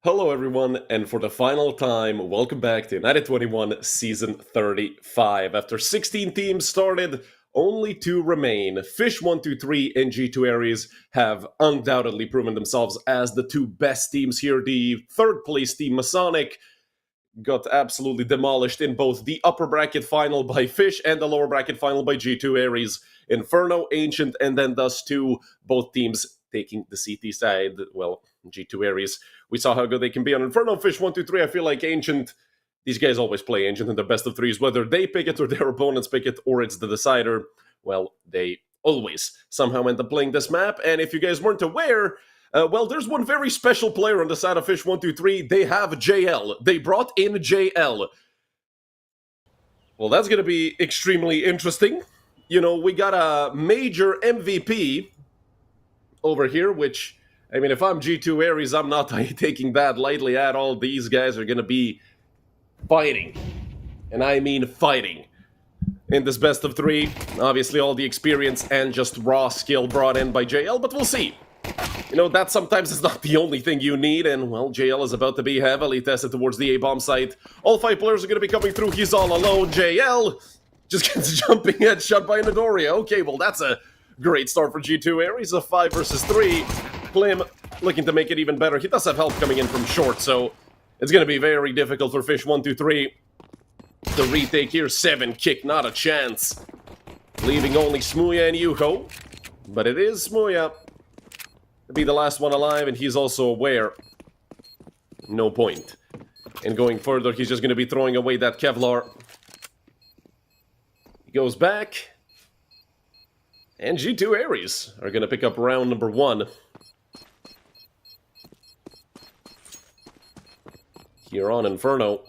Hello everyone, and for the final time, welcome back to United21 Season 35. After 16 teams started, only 2 remain. Fish123 and G2 Ares have undoubtedly proven themselves as the 2 best teams here. The third place team, Masonic, got absolutely demolished in both the upper bracket final by Fish and the lower bracket final by G2 Ares. Inferno, Ancient, and then Dust 2, both teams taking the CT side. Well, G2 Ares, we saw how good they can be on Inferno. Fish123, I feel like Ancient, these guys always play Ancient in their best of threes, whether they pick it or their opponents pick it or it's the decider. Well, they always somehow end up playing this map, and if you guys weren't aware, well, there's one very special player on the side of Fish123. They have JL. They brought in JL. Well, that's going to be extremely interesting. You know, we got a major MVP over here, which, I mean, if I'm G2 Ares, I'm not taking that lightly at all. These guys are going to be fighting. And I mean fighting. In this best of 3, obviously all the experience and just raw skill brought in by JL, but we'll see. You know, that sometimes is not the only thing you need, and, well, JL is about to be heavily tested towards the A-bomb site. All 5 players are going to be coming through. He's all alone. JL just gets jumping headshot by Nadoria. Okay, well, that's a great start for G2 Ares. A 5 versus 3. Klim looking to make it even better. He does have help coming in from short, so it's going to be very difficult for Fish123 to retake here. 7 kick, not a chance. Leaving only Smuya and Yuho, but it is Smuya to be the last one alive, and he's also aware no point in going further. He's just going to be throwing away that Kevlar. He goes back, and G2 Ares are going to pick up round number 1 here on Inferno.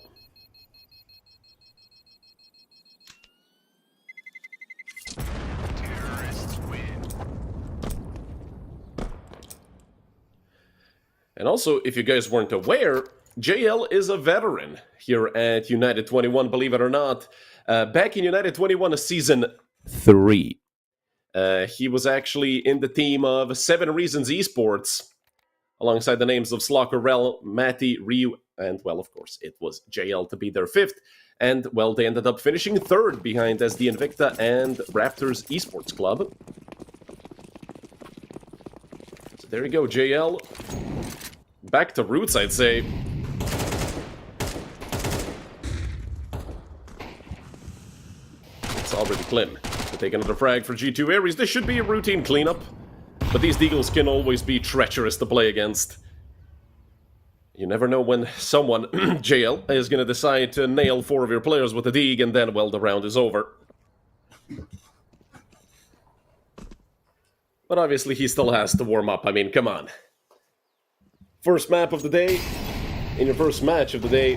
And also, if you guys weren't aware, JL is a veteran here at United21, believe it or not. Back in United21 Season 3. He was actually in the team of 7 Reasons Esports, alongside the names of Slocker, Rel, Matty, Ryu, and, well, of course, it was JL to be their 5th. And, well, they ended up finishing 3rd behind SD Invicta and Raptors Esports Club. So there you go, JL. Back to roots, I'd say. It's already Klim to take another frag for G2 Ares. This should be a routine cleanup, but these deagles can always be treacherous to play against. You never know when someone, JL, is going to decide to nail 4 of your players with a deag, and then, well, the round is over. But obviously he still has to warm up. I mean, come on. First map of the day, in your first match of the day.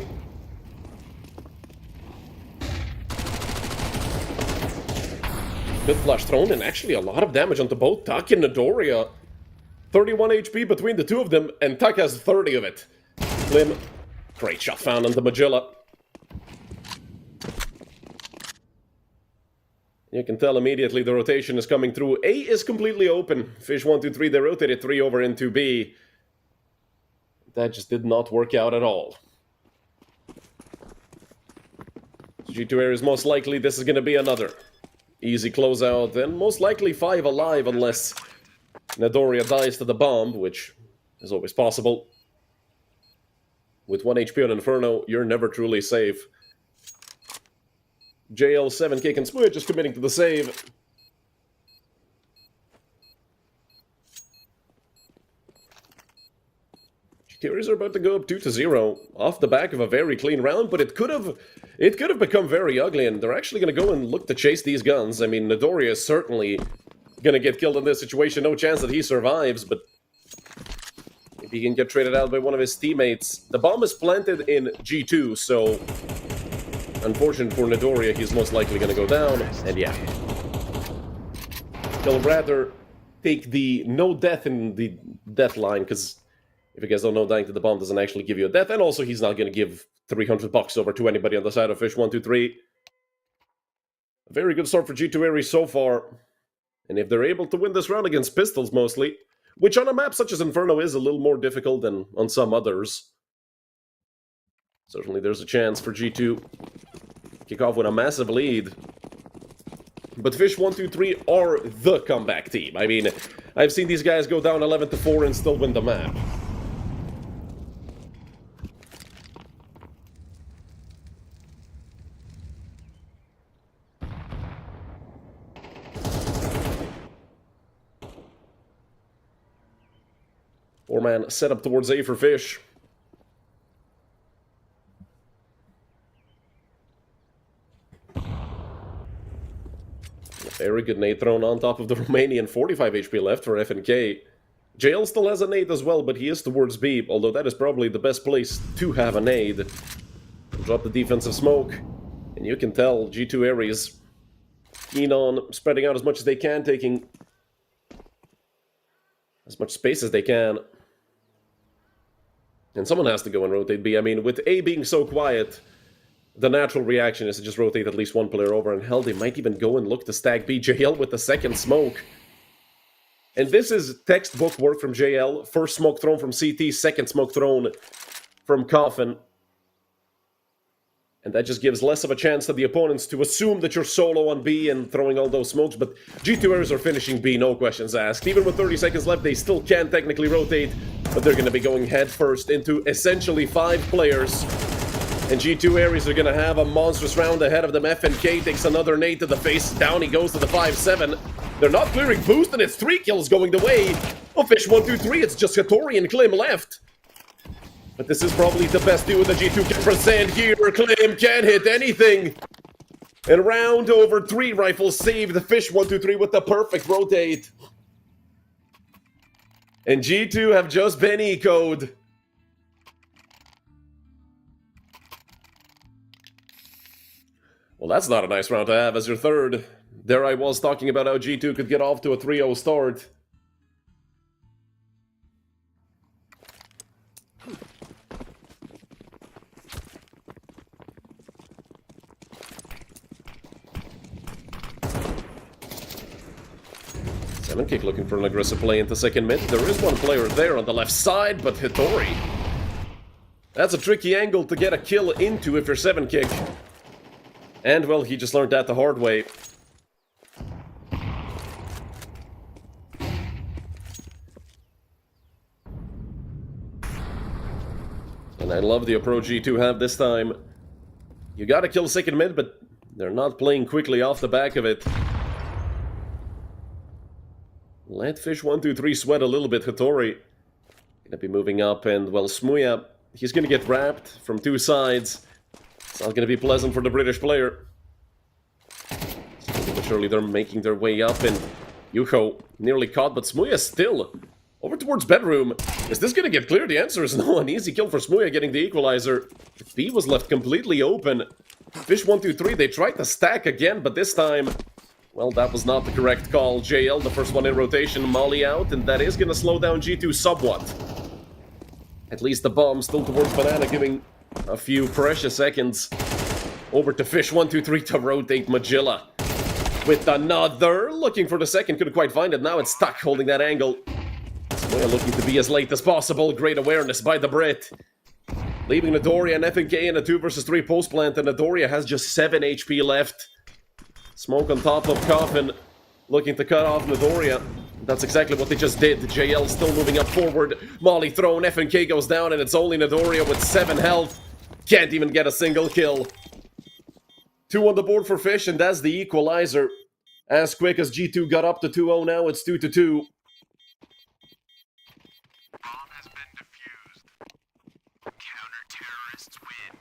Good flash thrown, and actually a lot of damage onto both Tuck and Nadoria. 31 HP between the two of them, and Tuck has 30 of it. Klim, great shot found onto Magilla. You can tell immediately the rotation is coming through. A is completely open. Fish123, they rotated 3 over into B. That just did not work out at all. G2 Ares, most likely this is going to be another easy closeout, and most likely 5 alive unless Nadoria dies to the bomb, which is always possible. With 1 HP on Inferno, you're never truly safe. JL 7 kick and Smuya just committing to the save. Ares are about to go up 2-0 off the back of a very clean round, but it could have become very ugly, and they're actually going to go and look to chase these guns. I mean, Nadoria is certainly going to get killed in this situation. No chance that he survives, but if he can get traded out by one of his teammates. The bomb is planted in G2, so unfortunate for Nadoria, he's most likely going to go down, and yeah. He'll rather take the no death in the death line, because if you guys don't know, dying to the bomb doesn't actually give you a death, and also he's not going to give 300 bucks over to anybody on the side of Fish123. A very good start for G2 Ares so far, and if they're able to win this round against pistols mostly, which on a map such as Inferno is a little more difficult than on some others, Certainly there's a chance for G2 kick off with a massive lead. But Fish123 are the comeback team. I mean, I've seen these guys go down 11-4 and still win the map. Four-man set up towards A for Fish. Very good nade thrown on top of the Romanian. 45 HP left for FNK. JL still has a nade as well, but he is towards B, although that is probably the best place to have a nade. Drop the defensive smoke, and you can tell G2 Ares keen on spreading out as much as they can, taking as much space as they can. And someone has to go and rotate B. I mean, with A being so quiet, the natural reaction is to just rotate at least one player over, and hell, they might even go and look to stack B. JL with the second smoke. And this is textbook work from JL. First smoke thrown from CT, second smoke thrown from Coffin. And that just gives less of a chance to the opponents to assume that you're solo on B and throwing all those smokes. But G2 Ares are finishing B, no questions asked. Even with 30 seconds left, they still can technically rotate, but they're going to be going head first into essentially 5 players. And G2 Ares are going to have a monstrous round ahead of them. FNK takes another nade to the face. Down he goes to the 5-7. They're not clearing boost, and it's 3 kills going the way of Fish123. It's just Hattori and Klim left. But this is probably the best duo that G2 can present here. Klim can't hit anything. And round over 3 rifles saved the Fish123 with the perfect rotate. And G2 have just been ecoed. Well, that's not a nice round to have as your third. There I was talking about how G2 could get off to a 3-0 start. Seven kick looking for an aggressive play into second mid. There is one player there on the left side, but Hattori. That's a tricky angle to get a kill into if you're 7 kick. And, well, he just learned that the hard way. And I love the approach G2 have this time. You gotta kill second mid, but they're not playing quickly off the back of it. Let Fish123 sweat a little bit. Hattori gonna be moving up, and, well, Smuya, he's gonna get wrapped from 2 sides. It's not gonna be pleasant for the British player. Slowly but surely they're making their way up, and Yuho nearly caught, but Smuya still over towards bedroom. Is this gonna get clear? The answer is no. An easy kill for Smuya getting the equalizer. B was left completely open. Fish123, they tried to stack again, but this time, well, that was not the correct call. JL, the first one in rotation, Molly out, and that is gonna slow down G2 somewhat. At least the bomb still towards Banana, giving a few precious seconds over to Fish123 to rotate Magilla. With another, looking for the second, couldn't quite find it. Now it's stuck, holding that angle. Smoya looking to be as late as possible. Great awareness by the Brit. Leaving Nadoria and FNK in a 2 versus 3 post plant, and Nadoria has just 7 HP left. Smoke on top of Coffin, looking to cut off Nadoria. That's exactly what they just did. JL still moving up forward. Molly thrown, FNK goes down, and it's only Nadoria with 7 health. Can't even get a single kill. 2 on the board for Fish, and that's the equalizer. As quick as G2 got up to 2-0 now, it's 2-2. Bomb has been defused. Counter-terrorists win.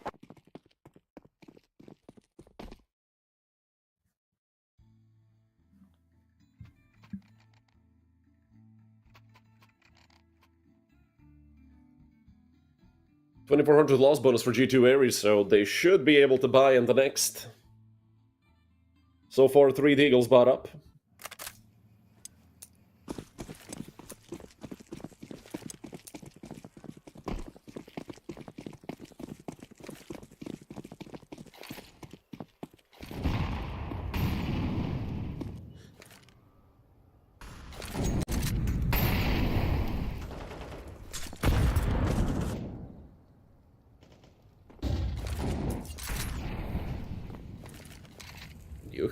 $2,400 loss bonus for G2 Ares, so they should be able to buy in the next. So far, 3 Deagles bought up.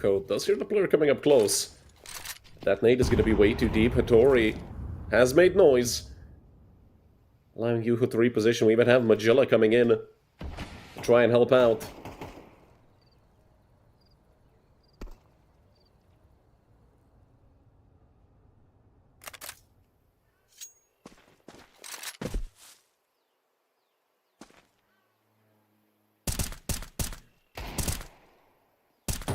Yuho does hear the player coming up close. That nade is going to be way too deep. Hattori has made noise, allowing Yuho to reposition. We even have Magilla coming in to try and help out.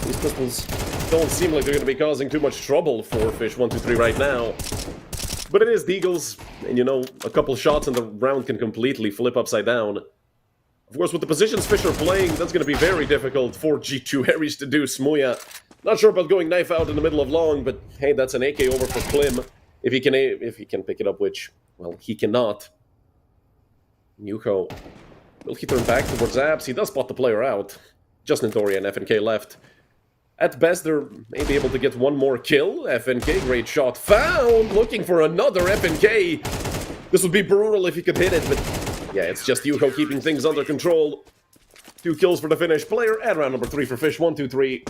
These pistols don't seem like they're going to be causing too much trouble for Fish123 right now. But it is the Eagles, and you know, a couple shots and the round can completely flip upside down. Of course, with the positions Fish are playing, that's going to be very difficult for G2 Ares to do. Smuya, not sure about going knife out in the middle of long, but hey, that's an AK over for Klim. If he can pick it up, which, well, he cannot. Yuho, will he turn back towards Abs? He does spot the player out. Just Nidori and FNK left. At best, they're maybe able to get one more kill. FNK, great shot found! Looking for another FNK! This would be brutal if he could hit it, but yeah, it's just Yuho keeping things under control. 2 kills for the Finnish player, and round number 3 for Fish123.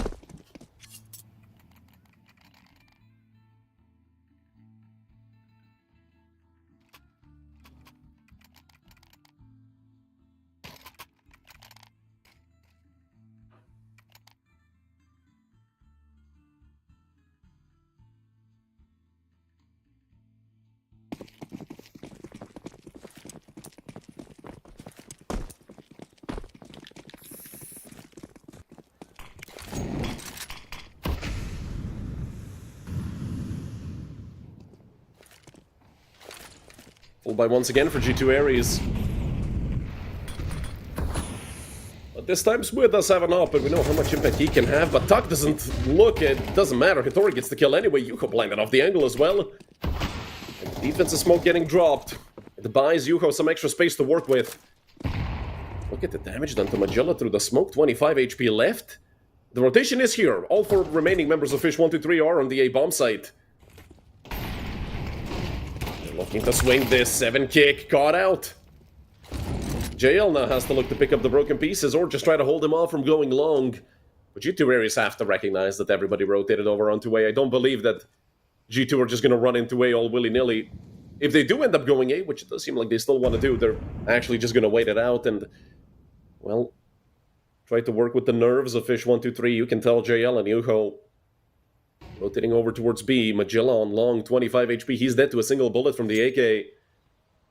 Full buy once again for G2 Ares. But this time Smuya does have an op, and we know how much impact he can have, but Tuck doesn't look, it doesn't matter. Hattori gets the kill anyway. Yuho blinded off the angle as well. And defensive smoke getting dropped. It buys Yuho some extra space to work with. Look at the damage done to Magilla through the smoke. 25 HP left. The rotation is here. All 4 remaining members of Fish123 are on the A bomb site. Looking to swing this 7 kick, caught out. JL now has to look to pick up the broken pieces or just try to hold him off from going long. But G2 Ares have to recognize that everybody rotated over onto A. I don't believe that G2 are just going to run into A all willy-nilly. If they do end up going A, which it does seem like they still want to do, they're actually just going to wait it out and, well, try to work with the nerves of Fish123. You can tell JL and Yuho rotating over towards B. Magilla on long, 25 HP. He's dead to a single bullet from the AK.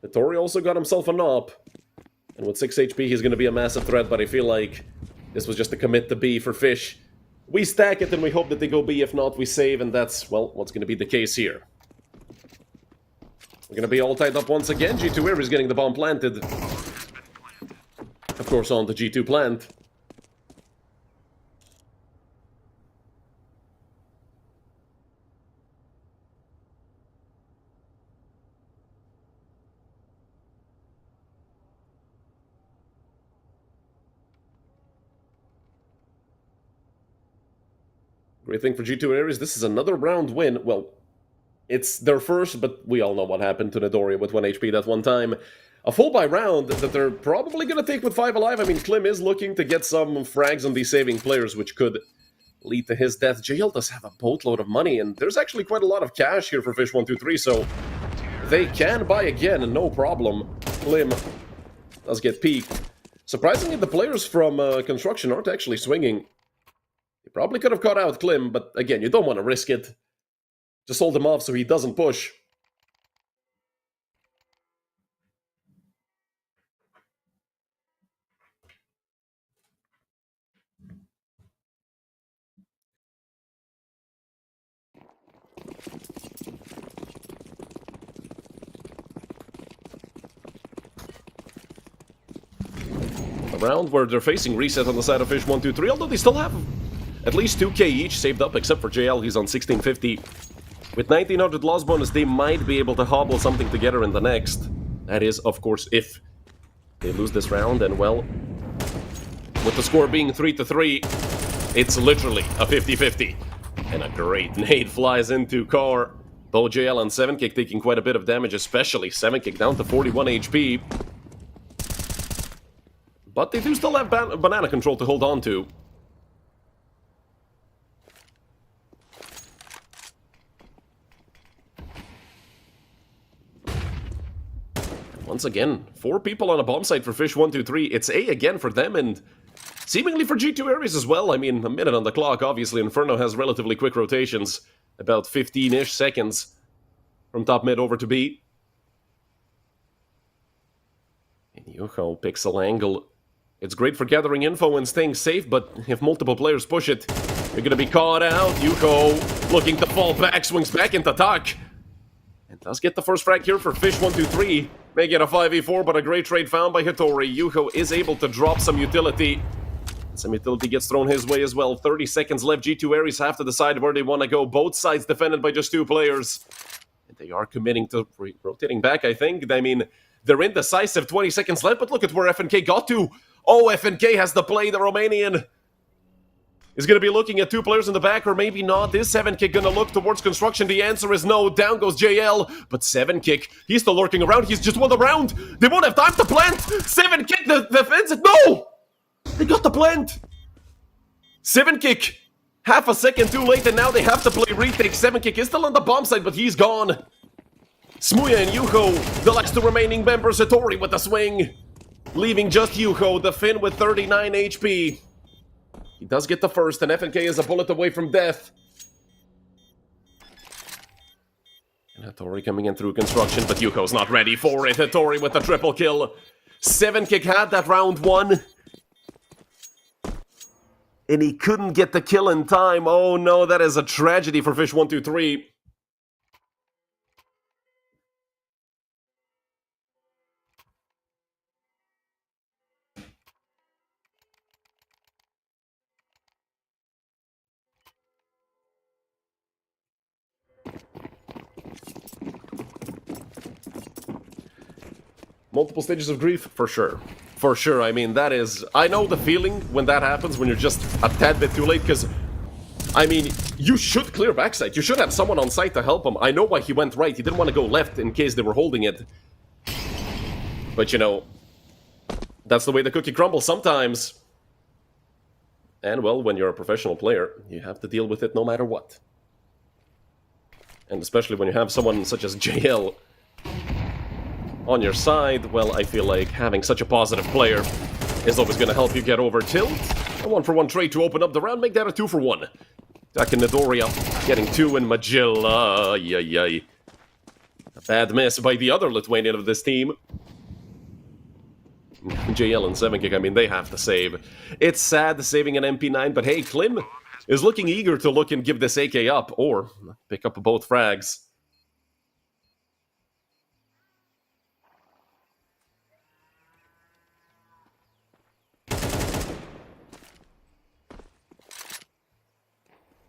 Hattori also got himself an op. And with 6 HP, he's going to be a massive threat, but I feel like this was just a commit to B for Fish. We stack it and we hope that they go B. If not, we save, and that's, well, what's going to be the case here. We're going to be all tied up once again. G2 Ares getting the bomb planted. Of course, on the G2 plant. Great thing for G2 Ares, this is another round win. Well, it's their first, but we all know what happened to Nidori with 1 HP that one time. A full buy round that they're probably going to take with 5 alive. I mean, Klim is looking to get some frags on these saving players, which could lead to his death. JL does have a boatload of money, and there's actually quite a lot of cash here for Fish123, so they can buy again, no problem. Klim does get peaked. Surprisingly, the players from Construction aren't actually swinging. He probably could have caught out Klim, but again, you don't want to risk it. Just hold him off so he doesn't push. A round where they're facing reset on the side of Fish123, although they still have at least 2k each saved up, except for JL, he's on 1650. With 1900 loss bonus, they might be able to hobble something together in the next. That is, of course, if they lose this round, and well, with the score being 3-3, it's literally a 50-50. And a great nade flies into Car. Both JL and 7kick taking quite a bit of damage, especially 7kick down to 41 HP. But they do still have banana control to hold on to. Once again, 4 people on a bomb site for Fish123. It's A again for them, and seemingly for G2 Ares as well. I mean, a minute on the clock, obviously. Inferno has relatively quick rotations. About 15-ish seconds from top mid over to B. And Yuho, pixel angle. It's great for gathering info and staying safe, but if multiple players push it, you're gonna be caught out. Yuho looking to fall back, swings back into Tuck. And does get the first frag here for Fish123. May get a 5v4, but a great trade found by Hitori. Yuho is able to drop some utility. Some utility gets thrown his way as well. 30 seconds left. G2 Ares have to decide where they want to go. Both sides defended by just 2 players. And they are committing to rotating back, I think. I mean, they're indecisive. 20 seconds left, but look at where FNK got to. Oh, FNK has the play. The Romanian is going to be looking at 2 players in the back, or maybe not. Is 7kick going to look towards construction? The answer is no. Down goes JL, but 7kick, he's still lurking around. He's just won the round. They won't have time to plant. 7kick, the defense. No! They got the plant. 7kick, half a second too late, and now they have to play retake. 7kick is still on the bomb site, but he's gone. Smuya and Yuho, the last 2 remaining members. Hitori with the swing, leaving just Yuho, the Finn with 39 HP. He does get the first, and FNK is a bullet away from death. And Hitori coming in through construction, but Yuho's not ready for it. Hitori with the triple kill. 7kick had that round 1. And he couldn't get the kill in time. Oh no, that is a tragedy for Fish123. Multiple stages of grief? For sure. For sure, I mean, that is... I know the feeling when that happens, when you're just a tad bit too late, because... I mean, you should clear backside. You should have someone on site to help him. I know why he went right. He didn't want to go left in case they were holding it. But, you know, that's the way the cookie crumbles sometimes. And, well, when you're a professional player, you have to deal with it no matter what. And especially when you have someone such as JL on your side, well, I feel like having such a positive player is always going to help you get over tilt. A 1-for-1 trade to open up the round, make that a 2-for-1. Taking Nidoria, getting 2 in Magilla. Yay. A bad miss by the other Lithuanian of this team. JL and 7kick, I mean, they have to save. It's sad saving an MP9, but hey, Klim is looking eager to look and give this AK up, or pick up both frags.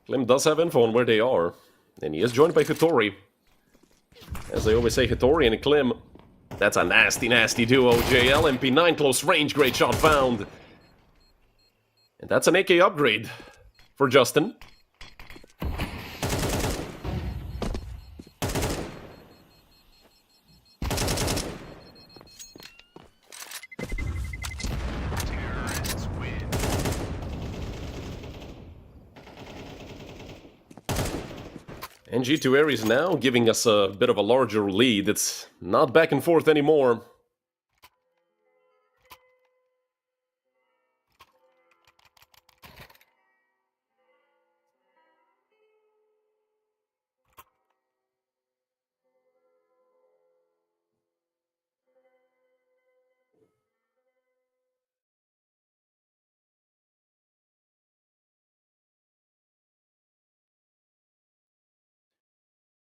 Klim does have info on where they are, and he is joined by Hitori. As they always say, Hitori and Klim. That's a nasty, nasty duo. JL, MP9, close range, great shot found. And that's an AK upgrade for Justin. And G2 Ares now giving us a bit of a larger lead. It's not back and forth anymore.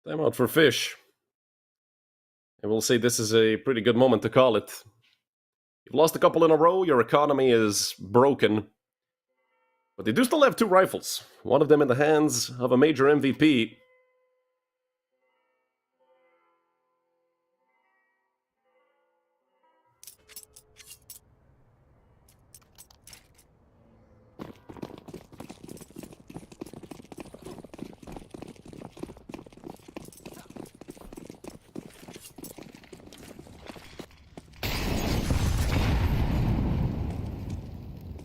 Timeout for Fish. And we'll say this is a pretty good moment to call it. You've lost a couple in a row, your economy is broken. But they do still have 2 rifles. One of them in the hands of a major MVP.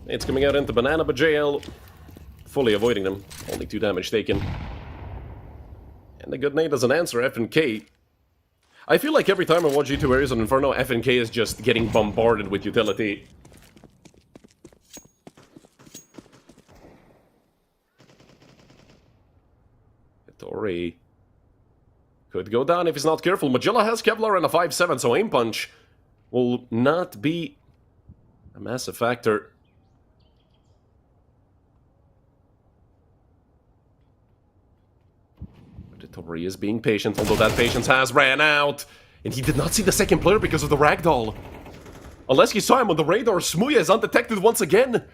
It's coming out into Banana, but JL fully avoiding them. Only 2 damage taken. And a good nade as an answer, FNK. I feel like every time I watch G2 Ares on Inferno, FNK is just getting bombarded with utility. Tori could go down if he's not careful. Magilla has Kevlar and a 5-7, so aim punch will not be a massive factor. But Tori is being patient, although that patience has ran out. And he did not see the second player because of the ragdoll. Unless he saw him on the radar, Smooya is undetected once again.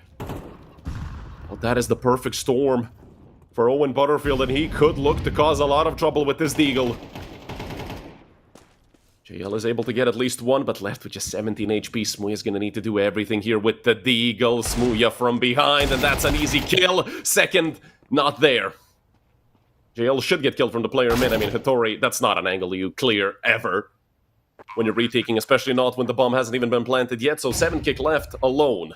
Well, that is the perfect storm for Owen Butterfield, and he could look to cause a lot of trouble with this Deagle. JL is able to get at least one, but left with just 17 HP. Smooya's gonna need to do everything here with the Deagle. Smooya from behind, and that's an easy kill. Second, not there. JL should get killed from the player mid. I mean, Hattori, that's not an angle you clear ever when you're retaking, especially not when the bomb hasn't even been planted yet. So 7 kick left alone.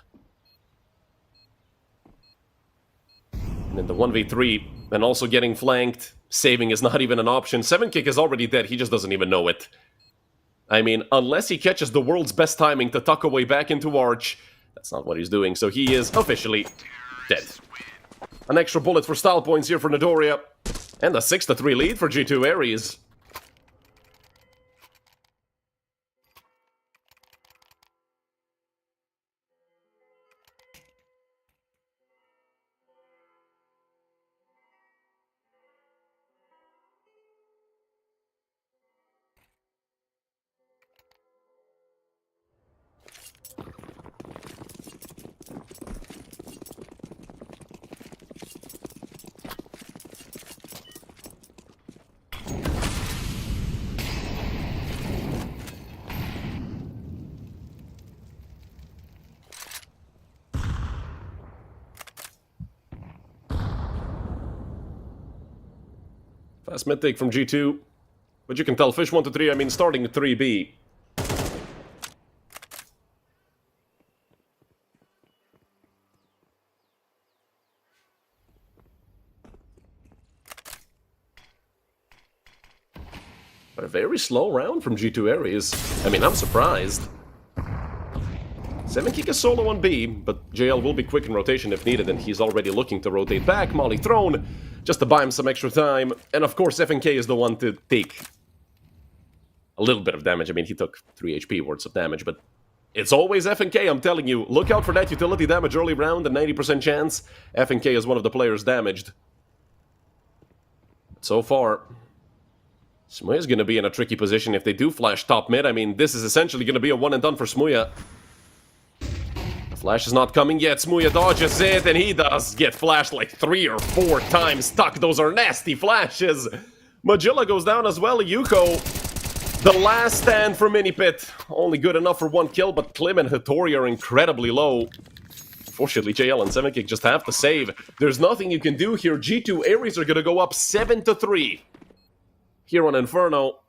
And in the 1v3, and also getting flanked, saving is not even an option. 7 kick is already dead, he just doesn't even know it. I mean, unless he catches the world's best timing to tuck away back into Arch, that's not what he's doing, so he is officially dead. An extra bullet for style points here for Nidoria, and a 6-3 lead for G2 Ares. Fast mid take from G2. But you can tell Fish123, I mean, starting at 3B. But a very slow round from G2 Ares. I mean, I'm surprised. 7 kick is solo on B, but JL will be quick in rotation if needed, and he's already looking to rotate back. Molly thrown, just to buy him some extra time. And of course, FNK is the one to take a little bit of damage. I mean, he took 3 HP worth of damage, but it's always FNK, I'm telling you. Look out for that utility damage early round, a 90% chance. FNK is one of the players damaged. So far, Smooya is going to be in a tricky position if they do flash top mid. I mean, this is essentially going to be a one and done for Smooya. The flash is not coming yet. Smooya dodges it, and he does get flashed like 3 or 4 times stuck. Those are nasty flashes. Magilla goes down as well. Yuko, the last stand for Minipit. Only good enough for 1 kill, but Klim and Hattori are incredibly low. Unfortunately, JL and 7 kick just have to save. There's nothing you can do here. G2 Ares are going to go up 7-3. Here on Inferno.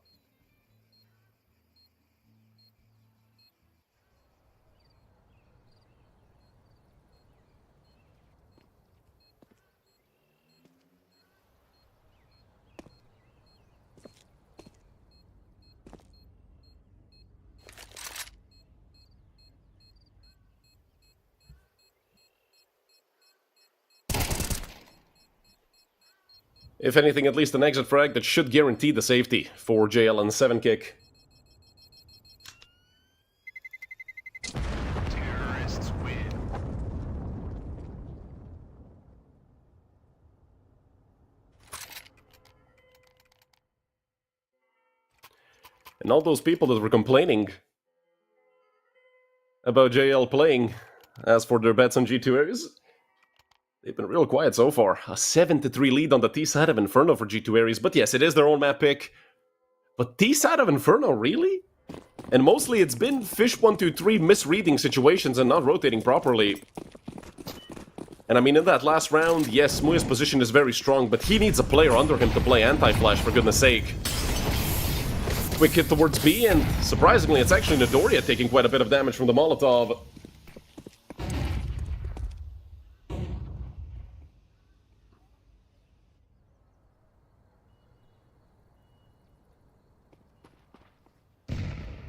If anything, at least an exit frag that should guarantee the safety for JL and 7 kick. Terrorists win. And all those people that were complaining about JL playing as for their bets on G2 Ares, they've been real quiet so far. A 7-3 lead on the T side of Inferno for G2 Ares. But yes, it is their own map pick. But T side of Inferno, really? And mostly it's been Fish123 misreading situations and not rotating properly. And I mean, in that last round, yes, Smooya's position is very strong, but he needs a player under him to play anti-flash, for goodness sake. Quick hit towards B, and surprisingly, it's actually Nidoria taking quite a bit of damage from the Molotov.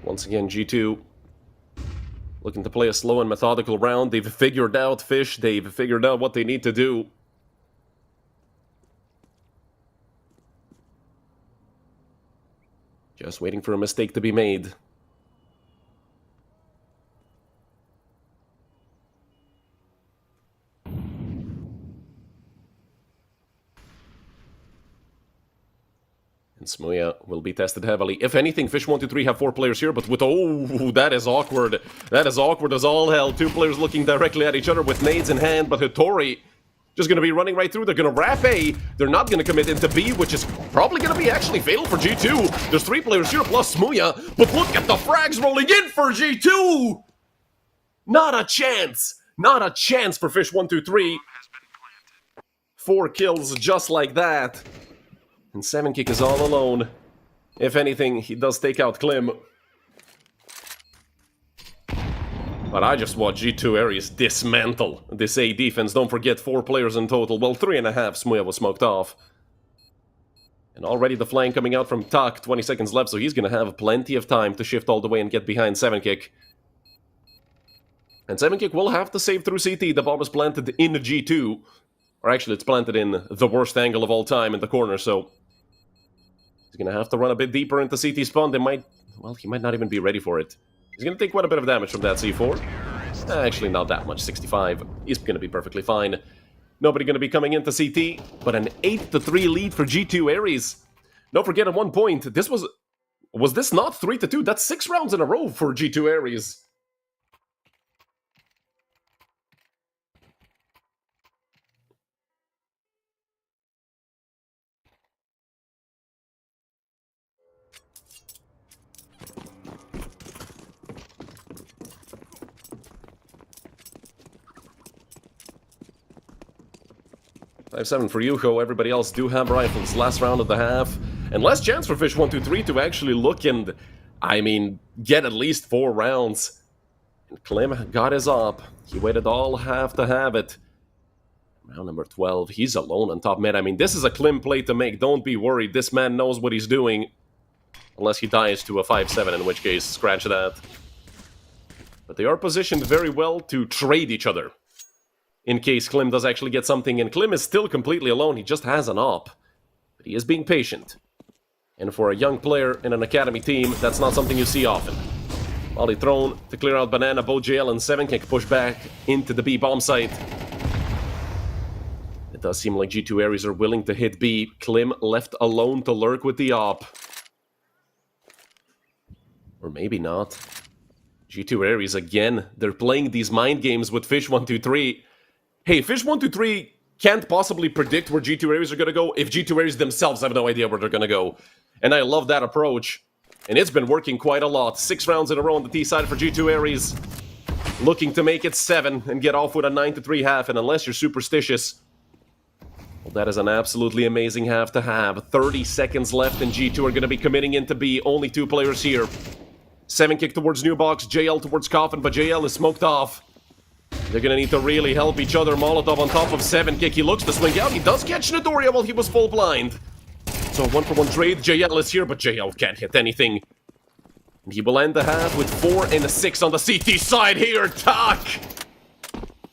Once again, G2 looking to play a slow and methodical round. They've figured out Fish. They've figured out what they need to do. Just waiting for a mistake to be made. And Smuya will be tested heavily. If anything, Fish123 have 4 players here, but with... Oh, that is awkward. That is awkward as all hell. 2 players looking directly at each other with nades in hand, but Hitori just going to be running right through. They're going to wrap A. They're not going to commit into B, which is probably going to be actually fatal for G2. There's 3 players here plus Smuya, but look at the frags rolling in for G2! Not a chance. Not a chance for Fish123. 4 kills just like that. And 7kick is all alone. If anything, he does take out Klim. But I just watched G2 Ares dismantle this A defense. Don't forget, 4 players in total. Well, 3.5. Smuya was smoked off. And already the flank coming out from Tak. 20 seconds left, so he's going to have plenty of time to shift all the way and get behind 7kick. And 7kick will have to save through CT. The bomb is planted in G2. Or actually, it's planted in the worst angle of all time in the corner, so... He's going to have to run a bit deeper into CT spawn. They might... Well, he might not even be ready for it. He's going to take quite a bit of damage from that C4. Actually, not that much. 65. He's going to be perfectly fine. Nobody going to be coming into CT, but an 8-3 lead for G2 Ares. Don't forget, at one point, this was... Was this not 3-2? That's 6 rounds in a row for G2 Ares. .57 for Yuko, everybody else do have rifles. Last round of the half. And last chance for Fish123 to actually look and, I mean, get at least 4 rounds. And Klim got his op. He waited all half to have it. Round number 12, he's alone on top mid. I mean, this is a Klim play to make. Don't be worried, this man knows what he's doing. Unless he dies to a 5-7, in which case, scratch that. But they are positioned very well to trade each other. In case Klim does actually get something, and Klim is still completely alone, he just has an op. But he is being patient. And for a young player in an academy team, that's not something you see often. Volley thrown to clear out Banana, both JL and 7kick push back into the B bomb site. It does seem like G2 Ares are willing to hit B. Klim left alone to lurk with the op. Or maybe not. G2 Ares again, they're playing these mind games with Fish123. Hey, Fish123 can't possibly predict where G2 Ares are going to go if G2 Ares themselves have no idea where they're going to go. And I love that approach. And it's been working quite a lot. 6 rounds in a row on the T side for G2 Ares. Looking to make it 7 and get off with a 9-3 half. And unless you're superstitious, well, that is an absolutely amazing half to have. 30 seconds left and G2 are going to be committing into B. Only 2 players here. 7kick towards new box, JL towards Coffin, but JL is smoked off. They're gonna need to really help each other. Molotov on top of 7kick. He looks to swing out. He does catch Nodoria while he was full blind. So 1-for-1 trade. JL is here, but JL can't hit anything. And he will end the half with 4 and a 6 on the CT side here. Tak!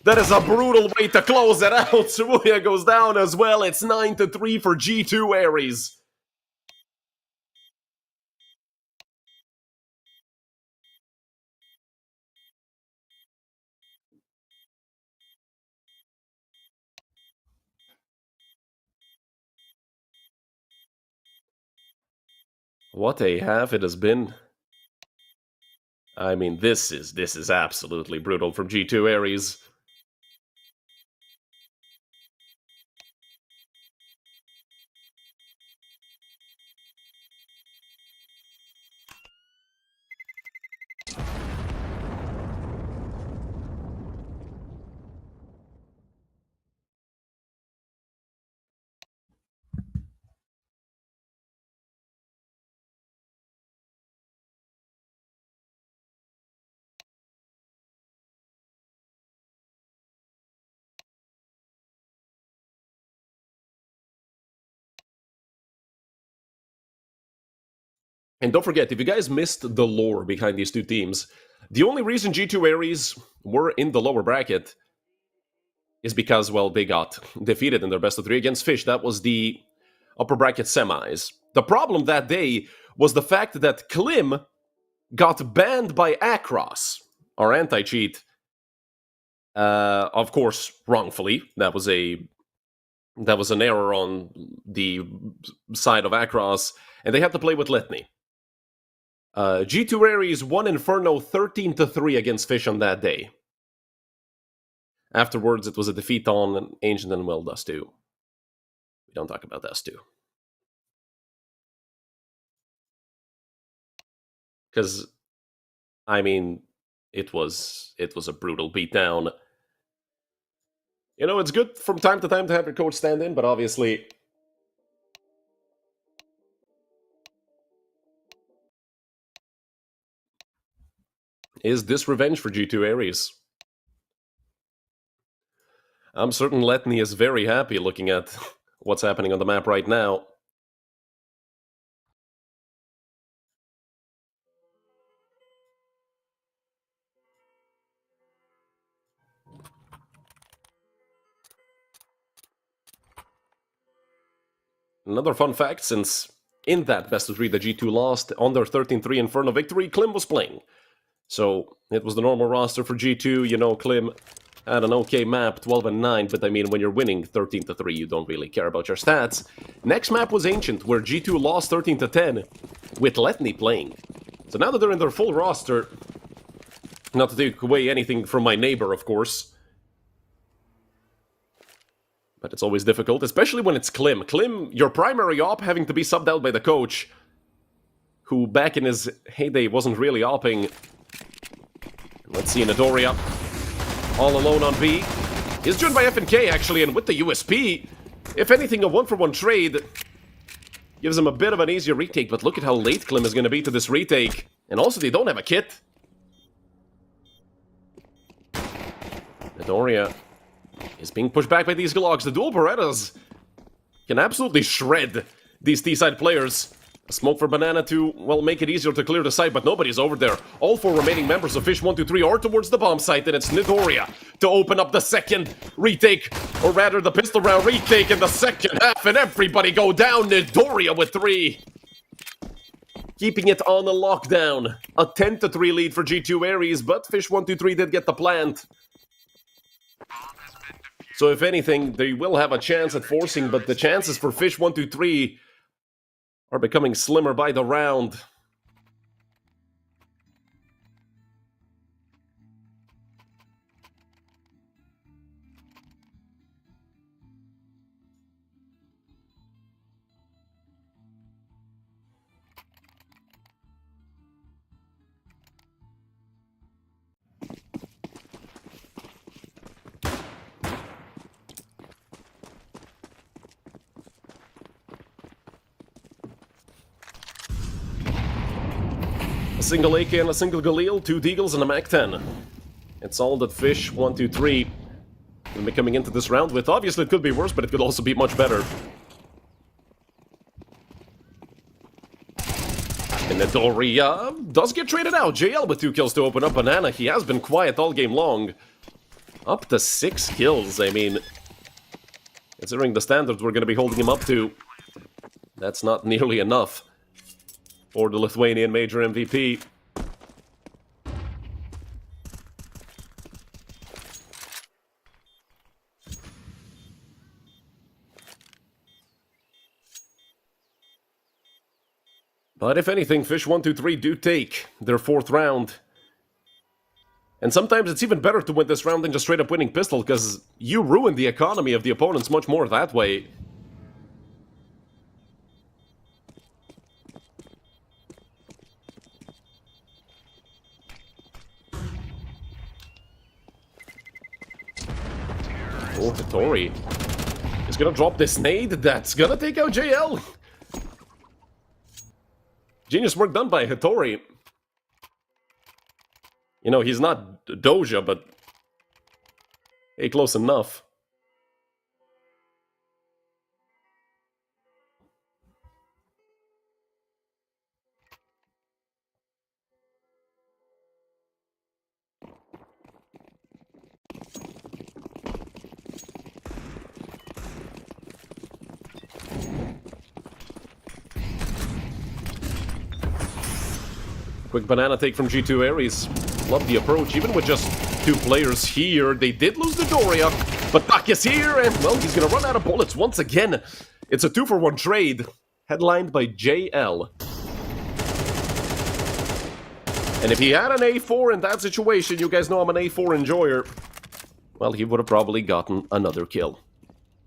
That is a brutal way to close it out. Smuya goes down as well. It's 9-3 for G2 Ares. What a half it has been. I mean, this is absolutely brutal from G2 Ares. And don't forget, if you guys missed the lore behind these two teams, the only reason G2 Ares were in the lower bracket is because, well, they got defeated in their best of three against Fish. That was the upper bracket semis. The problem that day was the fact that Klim got banned by Across, our anti-cheat. Of course, wrongfully. That was an error on the side of Across, and they had to play with Litany. G2 Ares won Inferno 13-3 against Fish on that day. Afterwards, it was a defeat on Ancient and Will Dust 2. We don't talk about Dust 2. Because, I mean, it was a brutal beatdown. You know, it's good from time to time to have your coach stand in, but obviously... Is this revenge for G2 Ares? I'm certain Letny is very happy looking at what's happening on the map right now. Another fun fact, since in that best of three that G2 lost on their 13-3 Inferno victory, Klim was playing. So it was the normal roster for G2, you know, Klim had an okay map, 12-9, but I mean, when you're winning 13-3, you don't really care about your stats. Next map was Ancient, where G2 lost 13-10, with Letny playing. So now that they're in their full roster, not to take away anything from my neighbor, of course, but it's always difficult, especially when it's Klim. Klim, your primary op having to be subbed out by the coach, who back in his heyday wasn't really opping. Let's see Nadoria, all alone on B. He's joined by FNK, actually, and with the USP, if anything, a one-for-one trade gives him a bit of an easier retake, but look at how late Klim is going to be to this retake. And also, they don't have a kit. Nadoria is being pushed back by these Glogs. The dual Berettas can absolutely shred these T-side players. A smoke for Banana to, well, make it easier to clear the site, but nobody's over there. All four remaining members of Fish123 are towards the bomb site, and it's Nidoria to open up the second retake, or rather the pistol round retake in the second half, and everybody go down. Nidoria with 3. Keeping it on the lockdown. A 10-3 lead for G2 Ares, but Fish123 did get the plant. So if anything, they will have a chance at forcing, but the chances for Fish123 are becoming slimmer by the round. A single AK and a single Galil, 2 Deagles and a Mac-10. It's all that Fish123 will be coming into this round with. Obviously, it could be worse, but it could also be much better. And Nidoria does get traded out. JL with 2 kills to open up Banana. He has been quiet all game long. Up to 6 kills. I mean, considering the standards we're going to be holding him up to, that's not nearly enough for the Lithuanian major MVP. But if anything, Fish123 do take their 4th round. And sometimes it's even better to win this round than just straight up winning pistol, because you ruin the economy of the opponents much more that way. Oh, Hattori is gonna drop this nade. That's gonna take out JL. Genius work done by Hattori. You know, he's not Doja, but hey, close enough. Quick banana take from G2 Ares. Love the approach, even with just 2 players here. They did lose the Doria, but Tak is here, and, well, he's gonna run out of bullets once again. It's a 2-for-1 trade, headlined by JL. And if he had an A4 in that situation, you guys know I'm an A4 enjoyer, well, he would have probably gotten another kill.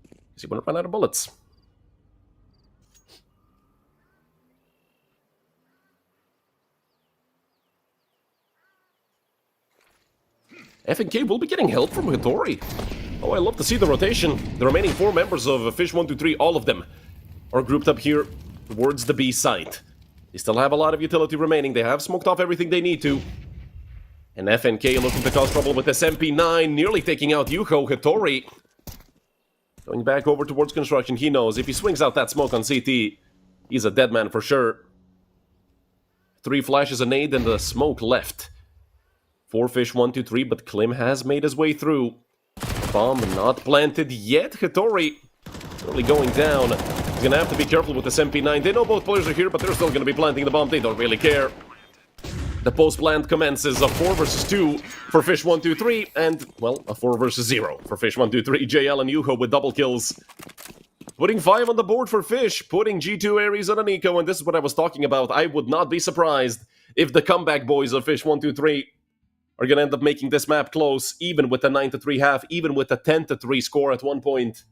Because he would have run out of bullets. F&K will be getting help from Hitori. Oh, I love to see the rotation. The remaining 4 members of Fish123, all of them, are grouped up here towards the B site. They still have a lot of utility remaining. They have smoked off everything they need to. And FNK looking to cause trouble with this MP9, nearly taking out Yuho. Hitori going back over towards construction. He knows if he swings out that smoke on CT, he's a dead man for sure. 3 flashes, a nade, and the smoke left. 4 Fish123, but Klim has made his way through. Bomb not planted yet. Hitori really going down. He's gonna have to be careful with this MP9. They know both players are here, but they're still gonna be planting the bomb. They don't really care. The post-plant commences a 4 versus 2 for Fish123, and, well, a 4 versus 0 for Fish123. JL and Yuho with double kills. Putting 5 on the board for Fish, putting G2 Ares on an eco, and this is what I was talking about. I would not be surprised if the comeback boys of Fish123 are gonna end up making this map close, even with the 9-3 half, even with the 10-3 score at one point.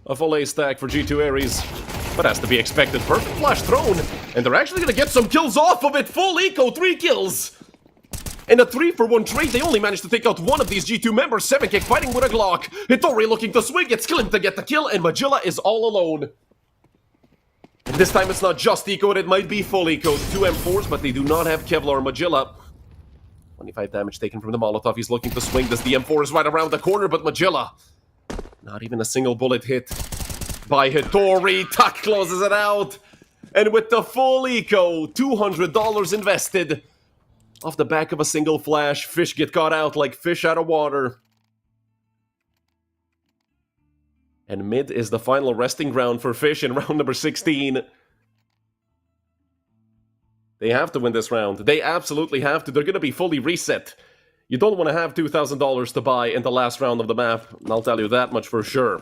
A full A stack for G2 Ares, but has to be expected. Perfect flash thrown, and they're actually gonna get some kills off of it. Full eco, 3 kills. In a 3-for-1 trade, they only managed to take out one of these G2 members. 7Kick fighting with a Glock. Hitori looking to swing, it's Klim to get the kill, and Magilla is all alone. And this time it's not just ecoed, it might be full ecoed. 2 M4s, but they do not have Kevlar. Magilla, 25 damage taken from the Molotov. He's looking to swing this. The M4 is right around the corner, but Magilla, not even a single bullet hit by Hitori. Tak closes it out. And with the full eco, $200 invested. Off the back of a single flash, Fish get caught out like fish out of water. And mid is the final resting ground for Fish in round number 16. They have to win this round. They absolutely have to. They're going to be fully reset. You don't want to have $2,000 to buy in the last round of the map. I'll tell you that much for sure.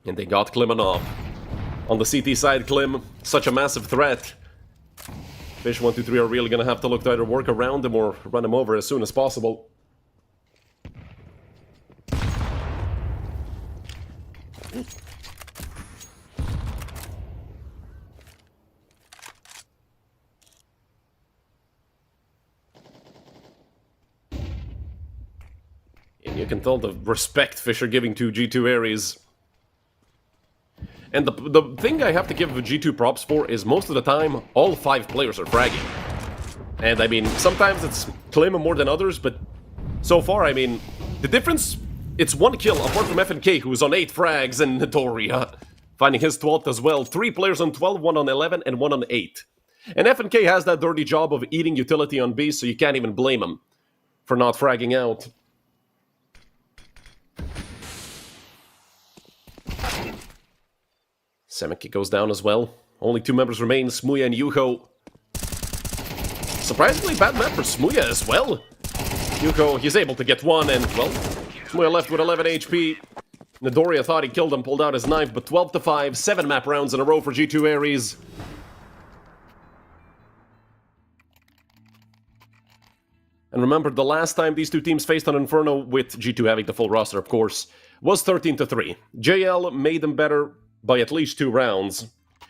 And they got Klimanov. On the CT side, Klim, such a massive threat. Fish123 are really going to have to look to either work around him or run him over as soon as possible. And you can tell the respect Fish are giving to G2 Ares. And the thing I have to give G2 props for is most of the time, all 5 players are fragging. And I mean, sometimes it's Klim more than others, but so far, I mean, the difference, it's 1 kill, apart from FNK, who's on 8 frags, and Notoria finding his 12th as well. 3 players on 12, 1 on 11, and 1 on 8. And FNK has that dirty job of eating utility on B, so you can't even blame him for not fragging out. Semeki goes down as well. Only 2 members remain, Smuya and Yuho. Surprisingly bad map for Smuya as well. Yuho, he's able to get 1, and, well, Smuya left with 11 HP. Nadoria thought he killed him, pulled out his knife, but 12-5, 7 map rounds in a row for G2 Ares. And remember, the last time these 2 teams faced on Inferno, with G2 having the full roster, of course, was 13-3. JL made them better by at least 2 rounds.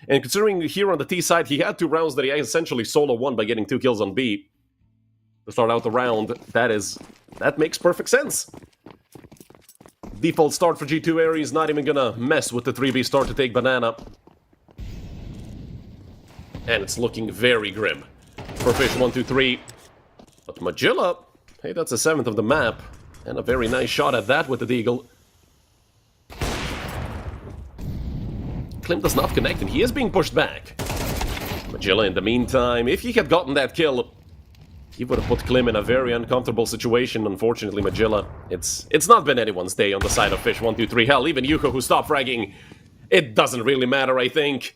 And considering here on the T side, he had 2 rounds that he essentially solo won by getting 2 kills on B to start out the round. That makes perfect sense. Default start for G2 Ares, not even gonna mess with the 3B start to take banana. And it's looking very grim for Fish123. But Magilla, hey, that's a 7th of the map. And a very nice shot at that with the Deagle. Klim does not connect, and he is being pushed back. Magilla, in the meantime, if he had gotten that kill, he would have put Klim in a very uncomfortable situation. Unfortunately, Magilla, it's not been anyone's day on the side of Fish123. Hell, even Yuko, who stopped fragging, it doesn't really matter, I think.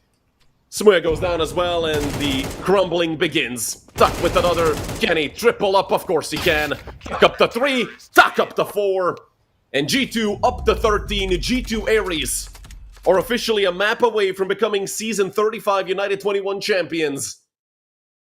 Smuya goes down as well, and the crumbling begins. Tuck with another. Can he triple up? Of course he can. Tuck up to 3, Tuck up to 4, and G2 up to 13. G2 Ares are officially a map away from becoming Season 35 United21 champions.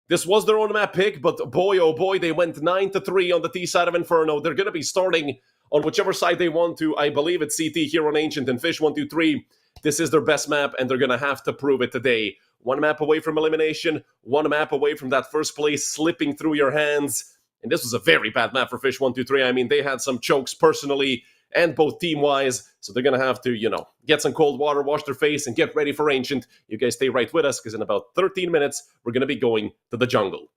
This was their own map pick, but boy oh boy, they went 9-3 on the T side of Inferno. They're going to be starting on whichever side they want to. I believe it's CT here on Ancient and Fish123. This is their best map, and they're going to have to prove it today. One map away from elimination, one map away from that first place slipping through your hands. And this was a very bad map for Fish123. I mean, they had some chokes personally and both team-wise, so they're going to have to, get some cold water, wash their face, and get ready for Ancient. You guys stay right with us, because in about 13 minutes, we're going to be going to the jungle.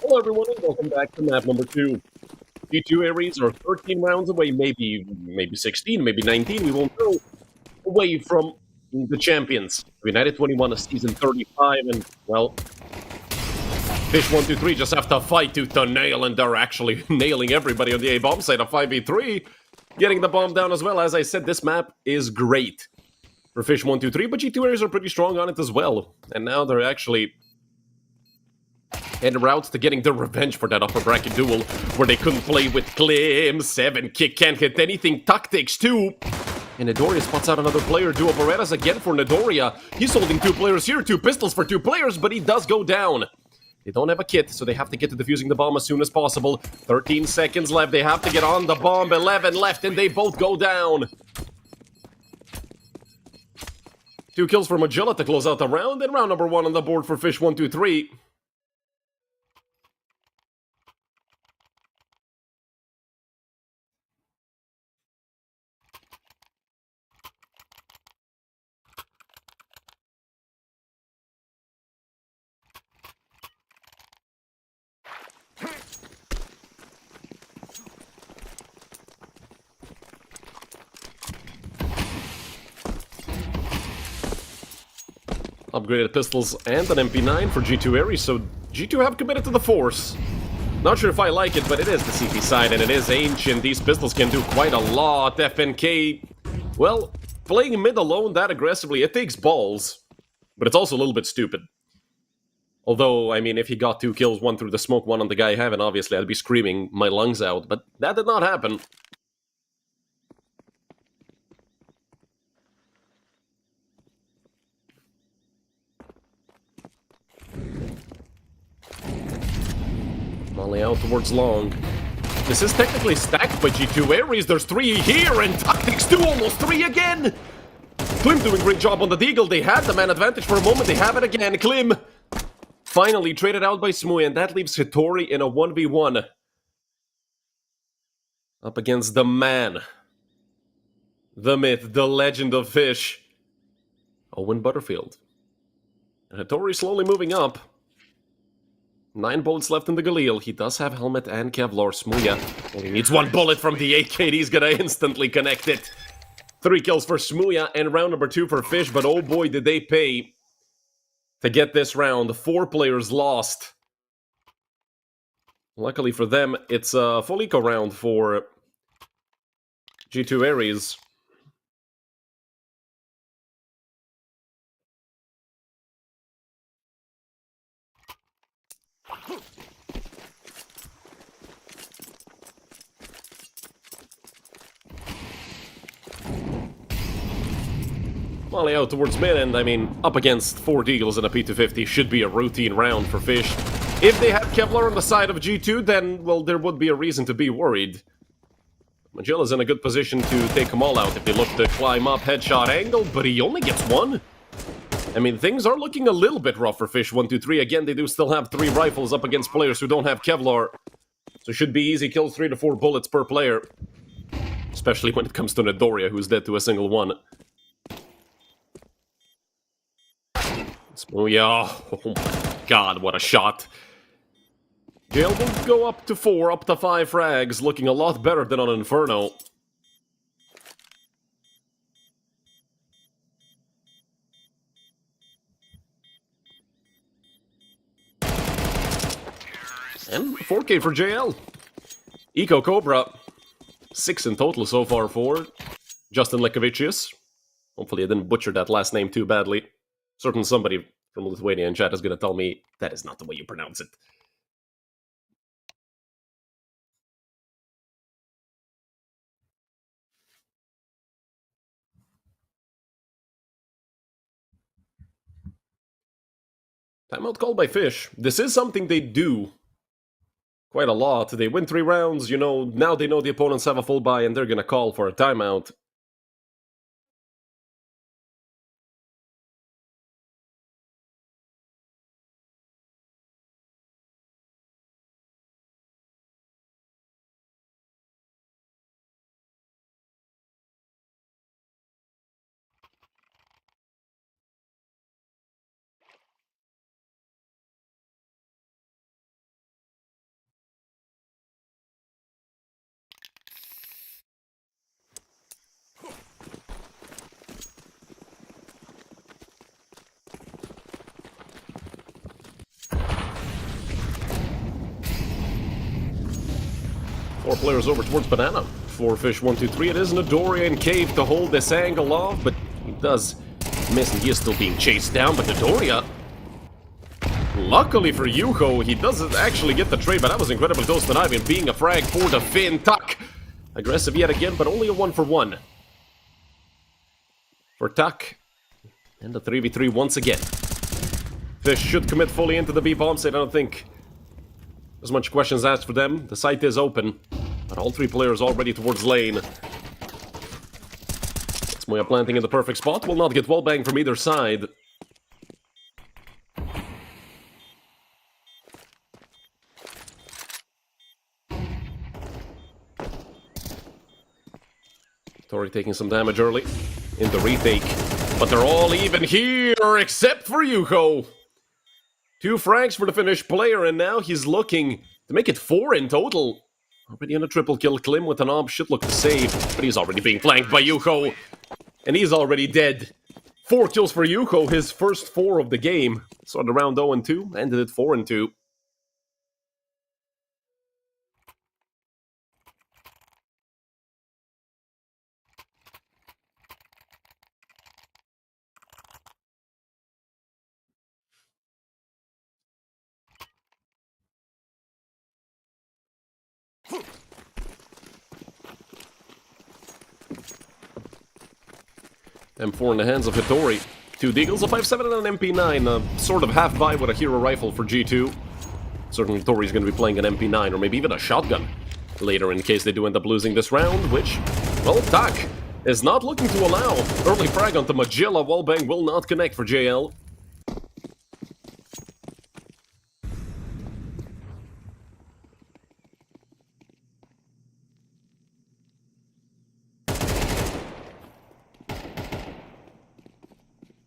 Hello everyone and welcome back to map number 2. G2 Ares are 13 rounds away, maybe 16, maybe 19, we won't know, away from the champions. United21 is season 35 and, well, Fish123 just have to fight tooth and nail, and they're actually nailing everybody on the A-bomb side of 5v3, getting the bomb down as well. As I said, this map is great for Fish123, but G2 Ares are pretty strong on it as well. And now they're actually en route to getting their revenge for that upper bracket duel where they couldn't play with Klim. 7 kick can't hit anything. Tactics too. And Nidoria spots out another player. Duo Berettas again for Nidoria. He's holding 2 players here. 2 pistols for 2 players, but he does go down. They don't have a kit, so they have to get to defusing the bomb as soon as possible. 13 seconds left. They have to get on the bomb. 11 left, and they both go down. 2 kills for Magilla to close out the round, and round number 1 on the board for Fish123. Upgraded pistols and an MP9 for G2 Ares, so G2 have committed to the Force. Not sure if I like it, but it is the CP side, and it is ancient. These pistols can do quite a lot. FNK, well, playing mid alone that aggressively, it takes balls. But it's also a little bit stupid. Although, I mean, if he got 2 kills, 1 through the smoke, 1 on the guy Heaven, obviously I'd be screaming my lungs out. But that did not happen. Molly out towards long. This is technically stacked by G2 Ares. There's 3 here, and Tactics 2 almost 3 again! Klim doing a great job on the Deagle. They had the man advantage for a moment. They have it again. Klim finally traded out by Smooy, and that leaves Hitori in a 1v1. Up against the man. The myth, the legend of Fish. Owen Butterfield. And Hitori slowly moving up. 9 bullets left in the Galil. He does have helmet and Kevlar. Smooya only needs 1 bullet from the AK. He's gonna instantly connect it. 3 kills for Smooya and round number 2 for Fish, but oh boy did they pay to get this round. 4 players lost. Luckily for them, it's a full eco round for G2 Ares. Molly out towards mid, and I mean, up against 4 Deagles and a P250 should be a routine round for Fish. If they had Kevlar on the side of G2, then, well, there would be a reason to be worried. Magilla's in a good position to take them all out if they look to climb up headshot angle, but he only gets 1. I mean, things are looking a little bit rough for Fish123. Again, they do still have 3 rifles up against players who don't have Kevlar. So should be easy kills, 3 to 4 bullets per player. Especially when it comes to Nidoria, who's dead to a single one. Smooya, oh my god, what a shot. Jail will go up to 4, up to 5 frags, looking a lot better than on Inferno. And 4K for JL. Eco Cobra. 6 in total so far for Justin Lekovicius. Hopefully I didn't butcher that last name too badly. Certain somebody from Lithuania in chat is going to tell me that is not the way you pronounce it. Timeout called by Fish. This is something they do quite a lot. They win 3 rounds, you know, now they know the opponents have a full buy and they're going to call for a timeout. 4 players over towards Banana for Fish123. It is Midoriya and Cave to hold this angle off, but he does miss and he is still being chased down. But Midoriya, luckily for Yuho, he doesn't actually get the trade, but that was incredibly close to not even being a frag for the Finn. Tuck, aggressive yet again, but only a 1-for-1 for Tuck. And the 3v3 once again. Fish should commit fully into the B-bomb site. I don't think there's much questions asked for them. The site is open, but all 3 players already towards lane. Moya planting in the perfect spot. Will not get wallbang from either side. Tori taking some damage early in the retake. But they're all even here, except for Yuho. 2 frags for the Finnish player, and now he's looking to make it 4 in total. Already on a triple kill. Klim with an ob should look to save, but he's already being flanked by Yuho. And he's already dead. 4 kills for Yuho, his first 4 of the game. Started around 0-2, ended at 4-2. M4 in the hands of Hitori. 2 Deagles, a 5.7 and an MP9. A sort of half-buy with a hero rifle for G2. Certainly Hitori's going to be playing an MP9 or maybe even a shotgun later in case they do end up losing this round, which, well, Tak is not looking to allow. Early frag onto Magilla. Wallbang will not connect for JL.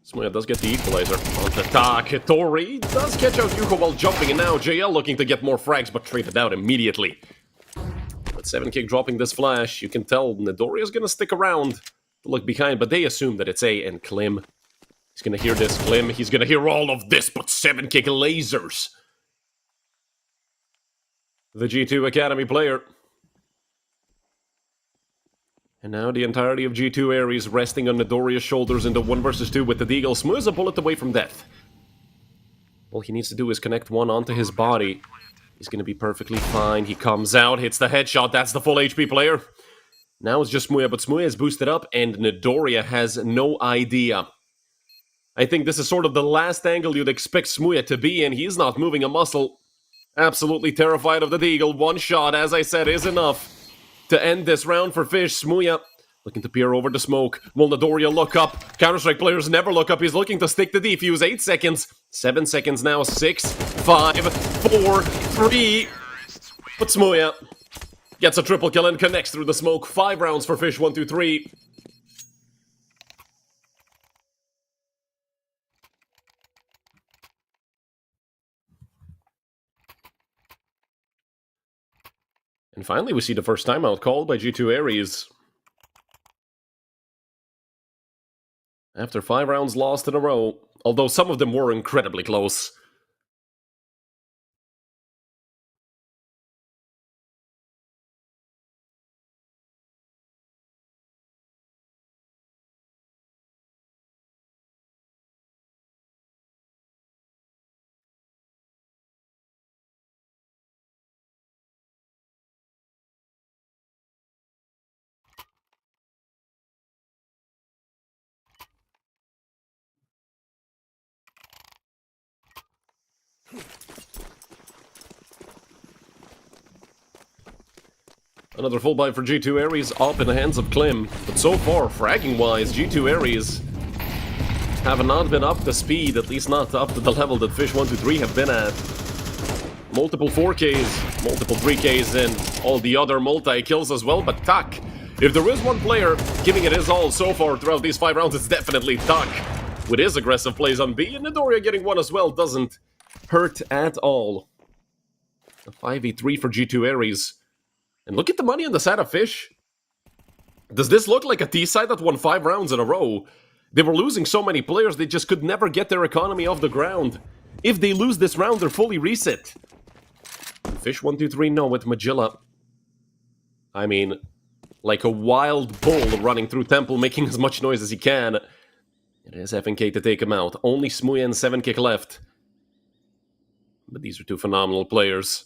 Smoya does get the equalizer onto Tak. Hitori does catch out Yuko while jumping, and now JL looking to get more frags, but traded out immediately. But 7Kick dropping this flash, you can tell Midoriya is going to stick around to look behind, but they assume that it's A and Klim. He's going to hear this, Klim. He's going to hear all of this, but 7Kick lasers the G2 Academy player. And now the entirety of G2 Ares resting on Midoriya's shoulders into 1 versus 2 with the Deagle. Smooths a bullet away from death. All he needs to do is connect 1 onto his body. He's going to be perfectly fine. He comes out, hits the headshot. That's the full HP player. Now it's just Smuya, but Smuya is boosted up and Midoriya has no idea. I think this is sort of the last angle you'd expect Smuya to be in. He's not moving a muscle. Absolutely terrified of the Deagle. 1 shot, as I said, is enough to end this round for Fish. Smuya looking to peer over the smoke. Will Midoriya look up? Counter-Strike players never look up. He's looking to stick the defuse. 8 seconds. 7 seconds now. 6, 5, 4, 3. But Smuya gets a triple kill and connects through the smoke. 5 rounds for Fish123. And finally, we see the first timeout called by G2 Ares. After 5 rounds lost in a row, although some of them were incredibly close. Another full buy for G2 Ares up in the hands of Klim. But so far, fragging-wise, G2 Ares have not been up to speed, at least not up to the level that Fish123 have been at. Multiple 4Ks, multiple 3Ks, and all the other multi-kills as well, but Tak, if there is one player giving it his all so far throughout these 5 rounds, it's definitely Tak. With his aggressive plays on B, and Midoriya getting 1 as well doesn't hurt at all. A 5v3 for G2 Ares. And look at the money on the side of Fish. Does this look like a T-side that won 5 rounds in a row? They were losing so many players, they just could never get their economy off the ground. If they lose this round, they're fully reset. Fish123 no with Magilla. I mean, like a wild bull running through Temple, making as much noise as he can. It is FNK to take him out. Only Smuya and 7kick left. But these are two phenomenal players.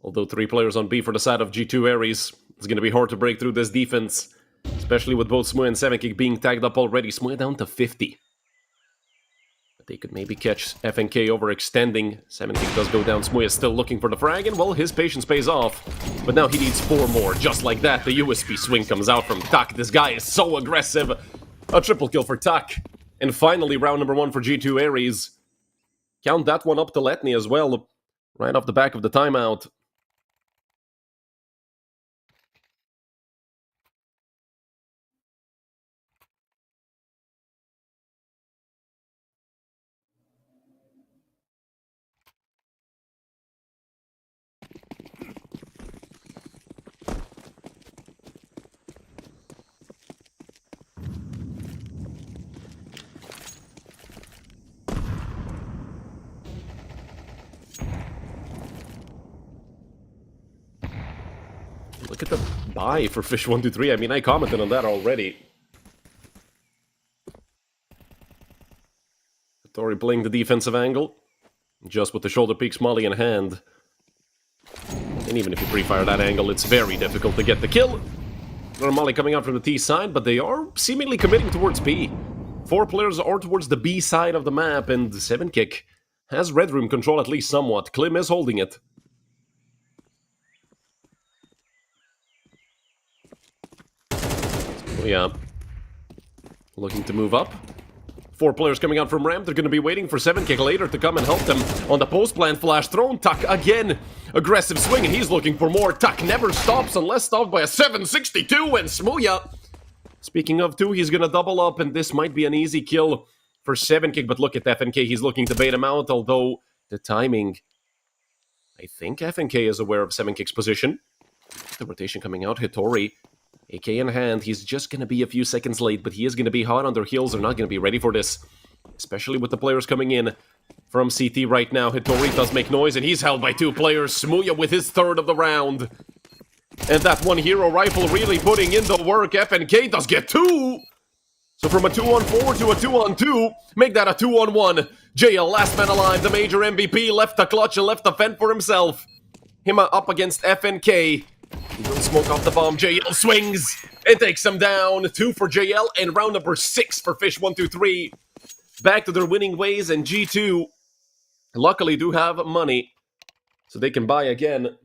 Although 3 players on B for the side of G2 Ares, it's going to be hard to break through this defense. Especially with both Smuya and 7kick being tagged up already. Smuya down to 50. But they could maybe catch FNK overextending. 7kick does go down. Smuya is still looking for the frag, and well, his patience pays off. But now he needs 4 more. Just like that, the USP swing comes out from Tak. This guy is so aggressive. A triple kill for Tak. And finally, round number 1 for G2 Ares. Count that one up to Letny as well. Right off the back of the timeout. Look at the buy for Fish123. I mean, I commented on that already. Tori playing the defensive angle. Just with the shoulder peaks molly in hand. And even if you pre-fire that angle, it's very difficult to get the kill. Another molly coming out from the T side, but they are seemingly committing towards B. 4 players are towards the B side of the map, and 7kick has red room control at least somewhat. Klim is holding it. Yeah. Looking to move up. 4 players coming out from ramp. They're going to be waiting for 7kick later to come and help them on the post-plant flash thrown. Tak again. Aggressive swing, and he's looking for more. Tak never stops unless stopped by a 762, and Smuya. Speaking of 2, he's going to double up, and this might be an easy kill for 7kick, but look at FNK. He's looking to bait him out, although the timing... I think FNK is aware of 7kick's position. The rotation coming out. Hitori. AK in hand, he's just going to be a few seconds late, but he is going to be hot on their heels. They're not going to be ready for this, especially with the players coming in from CT right now. Hitori does make noise, and he's held by 2 players. Smuya with his 3rd of the round. And that one hero rifle really putting in the work. FNK does get 2! So from a 2-on-4 to a 2-on-2, make that a 2-on-1. JL, last man alive, the major MVP, left the clutch and left the fend for himself. Him up against FNK. He will smoke off the bomb. JL swings and takes him down. 2 for JL and round number 6 for Fish123. Back to their winning ways, and G2 luckily do have money, so they can buy again.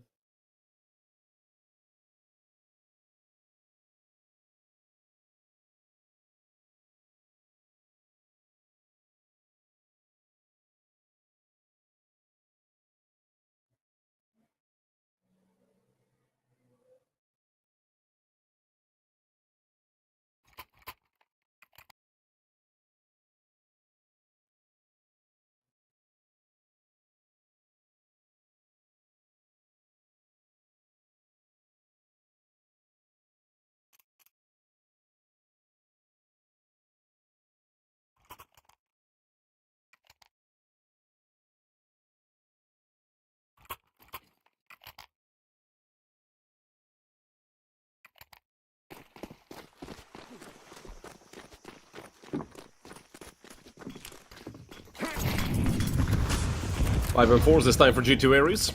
Five and 4s this time for G2 Ares.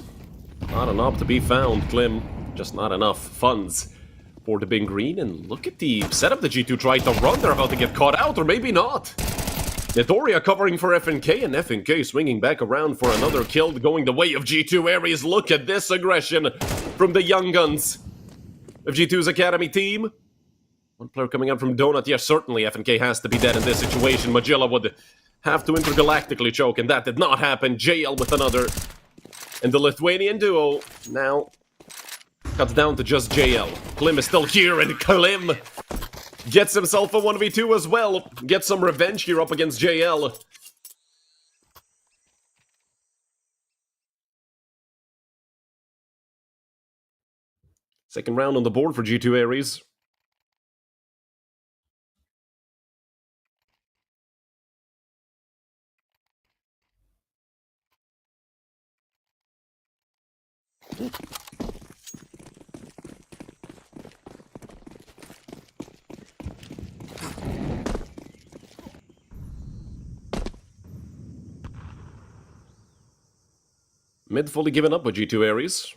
Not enough to be found, Klim. Just not enough funds for the big green. And look at the setup that G2 tried to run. They're about to get caught out, or maybe not. Nedoria covering for FNK, and FNK swinging back around for another kill, going the way of G2 Ares. Look at this aggression from the young guns of G2's Academy team. One player coming out from Donut. Yes, certainly FNK has to be dead in this situation. Magilla would have to intergalactically choke, and that did not happen. JL with another. And the Lithuanian duo now cuts down to just JL. Klim is still here, and Klim gets himself a 1v2 as well. Gets some revenge here up against JL. Second round on the board for G2 Ares. Mid fully given up with G2 Ares.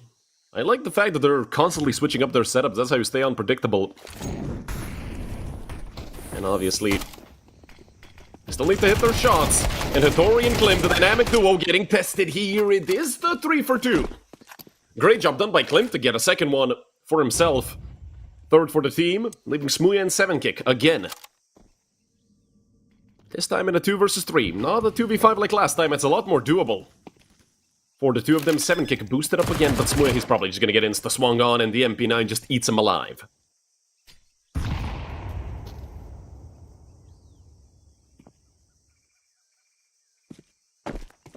I like the fact that they're constantly switching up their setups, that's how you stay unpredictable. And obviously, they still need to hit their shots. And Hattori and Klim, the dynamic duo, getting tested here. It is the 3 for 2. Great job done by Klim to get a second one for himself. Third for the team, leaving Smooya and 7kick again. This time in a 2 versus 3. Not a 2v5 like last time, it's a lot more doable. For the two of them, 7kick boosted up again, but Smooya, he's probably just gonna get insta-swung on, and the MP9 just eats him alive.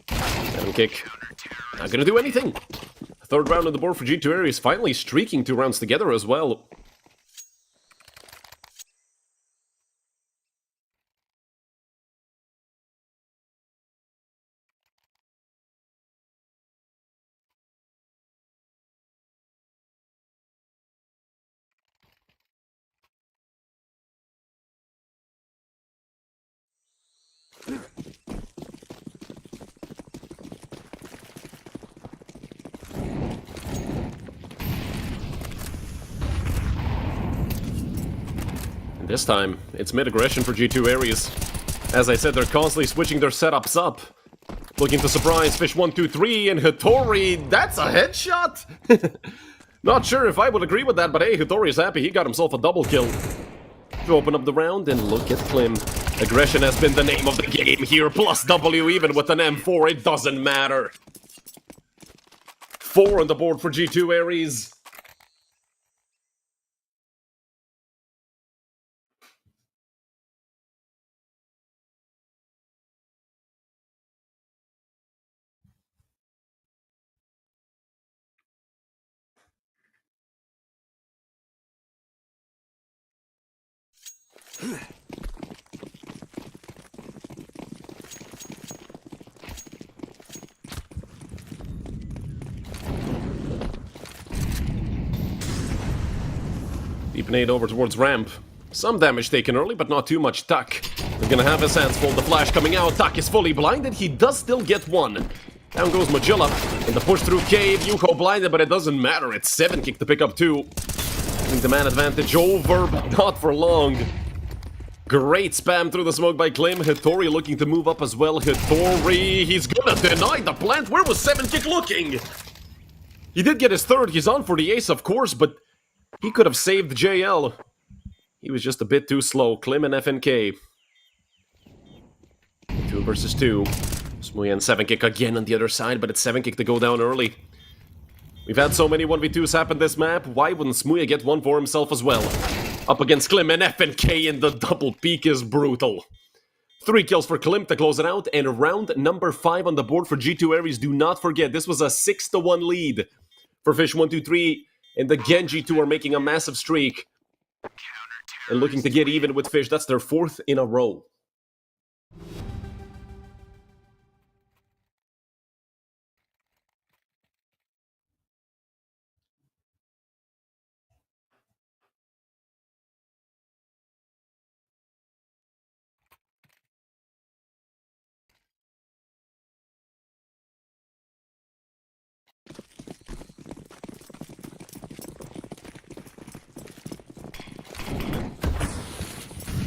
7kick. Not gonna do anything. Third round on the board for G2 Ares, finally streaking 2 rounds together as well. This time, it's mid-aggression for G2 Ares. As I said, they're constantly switching their setups up. Looking to surprise Fish123 and Hattori. That's a headshot! Not sure if I would agree with that, but hey, Hattori is happy. He got himself a double kill. To open up the round, and look at Klim. Aggression has been the name of the game here, plus W even with an M4, it doesn't matter. 4 on the board for G2 Ares. Deep nade over towards ramp. Some damage taken early, but not too much. Tuck is gonna have his hands full. The flash coming out. Tuck is fully blinded. He does still get one. Down goes Magilla. And the push through cave. Yuko blinded, but it doesn't matter. It's 7kick to pick up 2. I think the man advantage over, but not for long. Great spam through the smoke by Klim. Hattori looking to move up as well. Hattori, he's gonna deny the plant. Where was 7kick looking? He did get his third. He's on for the ace, of course, but he could have saved JL. He was just a bit too slow. Klim and FNK. 2 versus 2. Smooya and 7kick again on the other side, but it's 7kick to go down early. We've had so many 1v2s happen this map. Why wouldn't Smooya get one for himself as well? Up against Klim and FNK, and the double peek is brutal. 3 kills for Klim to close it out, and round number 5 on the board for G2 Ares. Do not forget, this was a 6-1 lead for Fish123, and again G2 are making a massive streak. And looking to get even with Fish. That's their 4th in a row.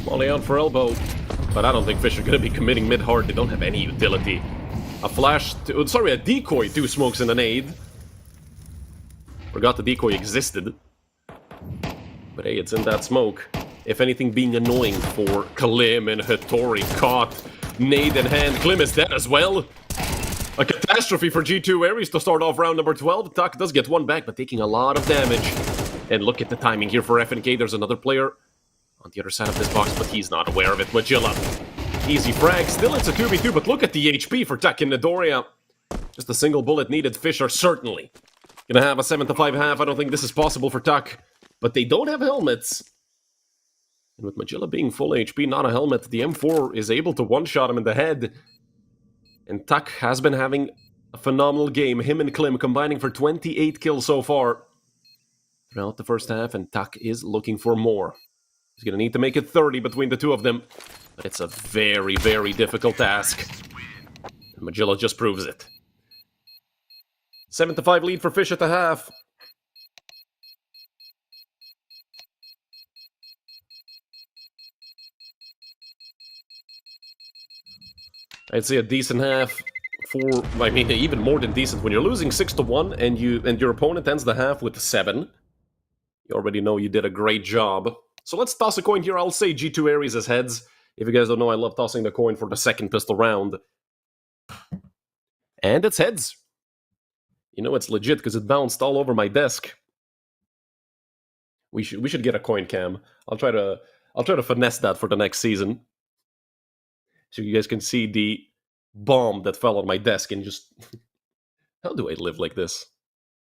Molly out for elbow, but I don't think Fish are going to be committing mid-hard. They don't have any utility. A flash, a decoy, 2 smokes and a nade. Forgot the decoy existed. But hey, it's in that smoke. If anything, being annoying for Klim and Hattori. Caught, nade in hand. Klim is dead as well. A catastrophe for G2 Ares to start off round number 12. Tak does get one back, but taking a lot of damage. And look at the timing here for FNK. There's another player on the other side of this box, but he's not aware of it. Magilla. Easy frag. Still, it's a 2v2, but look at the HP for Tak and Nidoria. Just a single bullet needed. Fish are certainly gonna have a 7-5 half. I don't think this is possible for Tak, but they don't have helmets. And with Magilla being full HP, not a helmet, the M4 is able to one-shot him in the head. And Tak has been having a phenomenal game. Him and Klim combining for 28 kills so far throughout the first half, and Tak is looking for more. He's going to need to make it 30 between the two of them. But it's a very, very difficult task. And Magilla just proves it. 7-5 lead for Fish at the half. I'd say a decent half for, I mean, even more than decent. When you're losing 6-1 and your opponent ends the half with 7, you already know you did a great job. So let's toss a coin here. I'll say G2 Ares as heads. If you guys don't know, I love tossing the coin for the second pistol round. And it's heads. You know it's legit because it bounced all over my desk. We should get a coin cam. I'll try to finesse that for the next season. So you guys can see the bomb that fell on my desk and just... How do I live like this?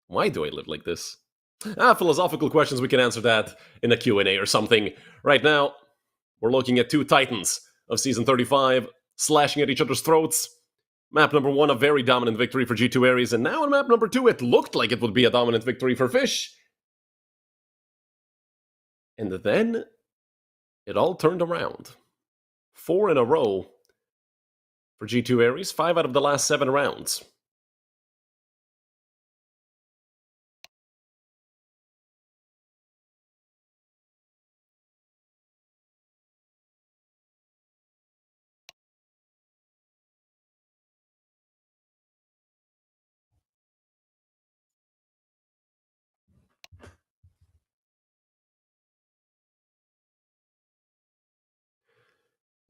Why do I live like this? Philosophical questions, we can answer that in a Q&A or something. Right now, we're looking at two titans of Season 35, slashing at each other's throats. Map number 1, a very dominant victory for G2 Ares, and now on map number 2, it looked like it would be a dominant victory for Fish. And then, it all turned around. 4 in a row for G2 Ares, 5 out of the last 7 rounds.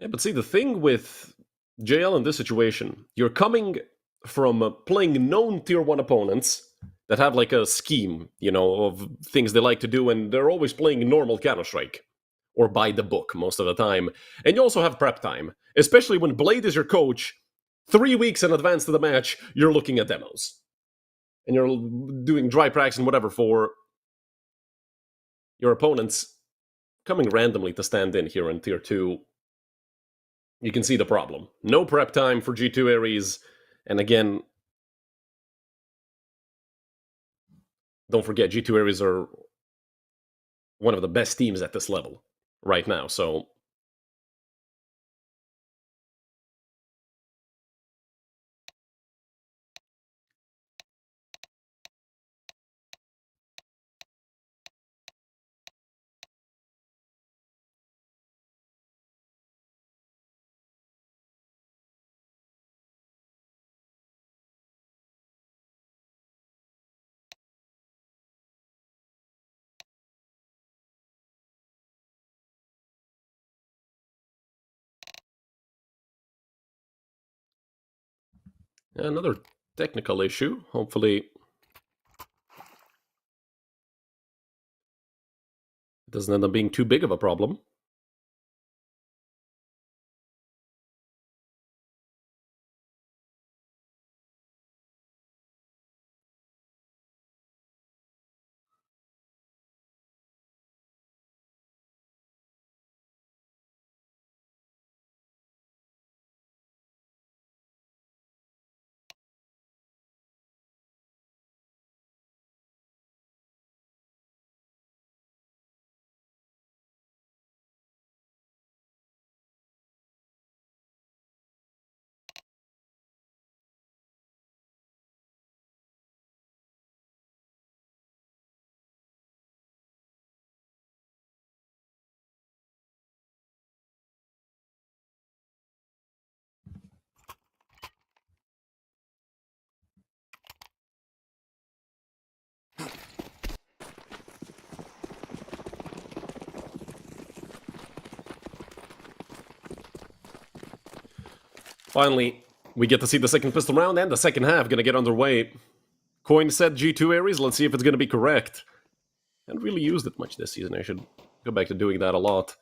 Yeah, but see, the thing with JL in this situation, you're coming from playing known Tier 1 opponents that have like a scheme, you know, of things they like to do, and they're always playing normal Counter-Strike. Or by the book most of the time. And you also have prep time. Especially when Blade is your coach, 3 weeks in advance to the match, you're looking at demos. And you're doing dry practice and whatever for your opponents coming randomly to stand in here in Tier 2. You can see the problem. No prep time for G2 Ares. And again, don't forget, G2 Ares are one of the best teams at this level right now, so... Another technical issue. Hopefully it doesn't end up being too big of a problem. Finally, we get to see the second pistol round and the second half gonna get underway. Coin said G2 Ares, let's see if it's gonna be correct. Haven't really used it much this season, I should go back to doing that a lot.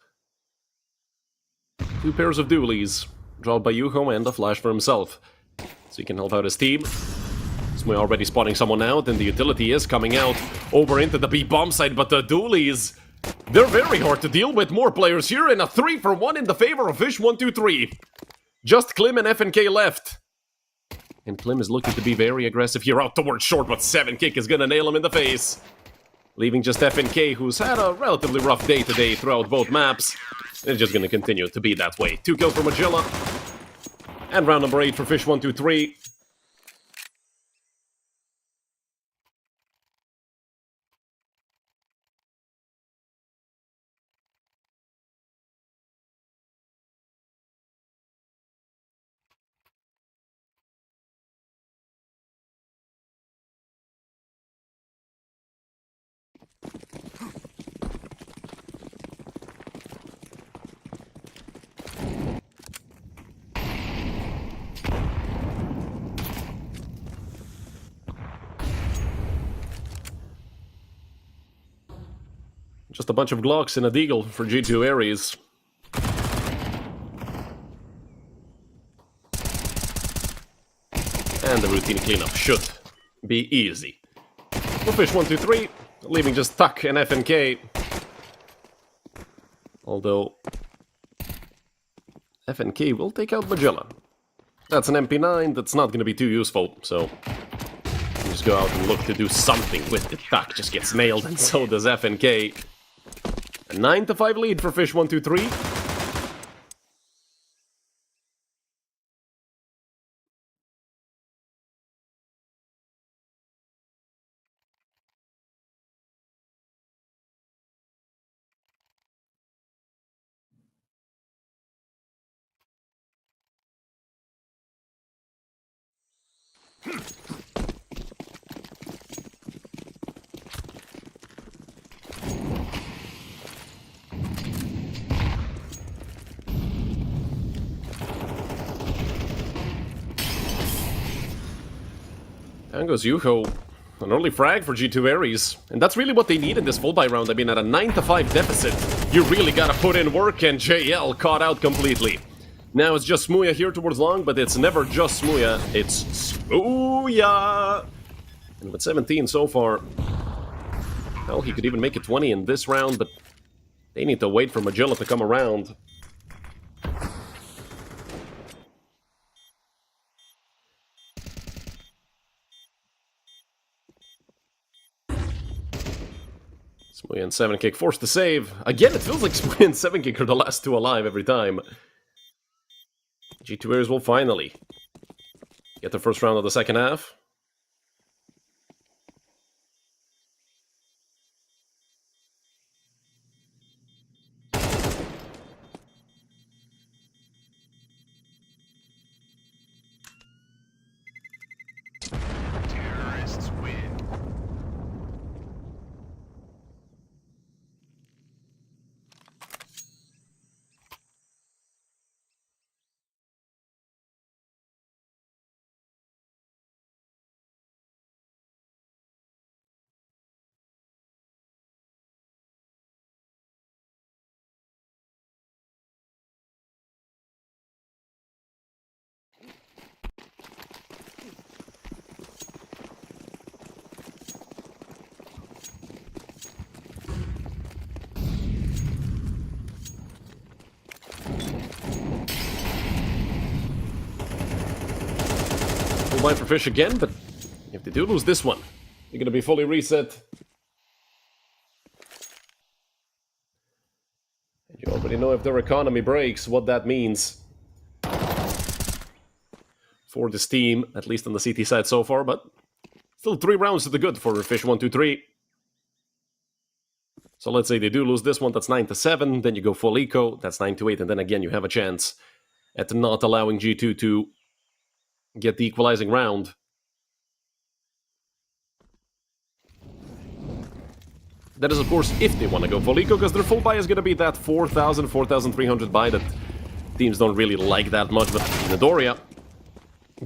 2 pairs of dualies, drawn by Yuho and a flash for himself. So he can help out his team. So we're already spotting someone out, and the utility is coming out over into the B-bomb side, but the dualies, they're very hard to deal with. More players here, and a 3-for-1 in the favor of Fish123. Just Klim and FNK left. And Klim is looking to be very aggressive here out towards short, but 7kick is gonna nail him in the face. Leaving just FNK, who's had a relatively rough day today throughout both maps. It's just gonna continue to be that way. 2 kills for Magilla. And round number 8 for Fish123. Just a bunch of Glocks and a Deagle for G2 Ares. And the routine cleanup should be easy. For Fish123, leaving just Tuck and FNK. Although FNK will take out Magella. That's an MP9 that's not going to be too useful, so just go out and look to do something with it. Tuck just gets nailed, and so does FNK. A 9-5 lead for Fish123. Down goes Yuho. An early frag for G2 Ares. And that's really what they need in this full buy round. I mean, at a 9-5 deficit, you really gotta put in work, and JL caught out completely. Now it's just Smuya here towards long, but it's never just Smuya, it's Smuya! And with 17 so far, well, he could even make it 20 in this round, but they need to wait for Magella to come around. Smuya and 7kick forced to save. Again, it feels like Smuya and 7kick are the last two alive every time. G2 Ares will finally get the first round of the second half. Terrorists win. Full buy for Fish again, but if they do lose this one, they're gonna be fully reset. And you already know if their economy breaks, what that means for this team, at least on the CT side so far, but still 3 rounds to the good for Fish123. So let's say they do lose this one, that's 9-7, then you go full eco, that's 9-8, and then again you have a chance at not allowing G2 to get the equalizing round. That is, of course, if they want to go full eco, because their full buy is going to be that 4,000, 4,300 buy that teams don't really like that much, but Midoriya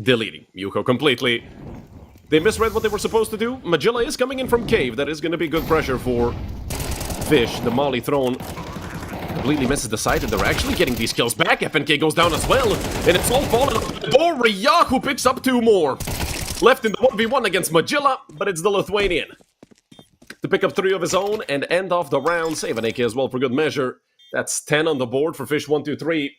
deleting Yuko completely. They misread what they were supposed to do. Magella is coming in from cave. That is going to be good pressure for Fish. The molly thrown completely misses the side, and they're actually getting these kills back. FNK goes down as well, and it's all falling on Midoriya, who picks up 2 more. Left in the 1v1 against Magella, but it's the Lithuanian to pick up 3 of his own and end off the round. Save an AK as well for good measure. That's 10 on the board for Fish123.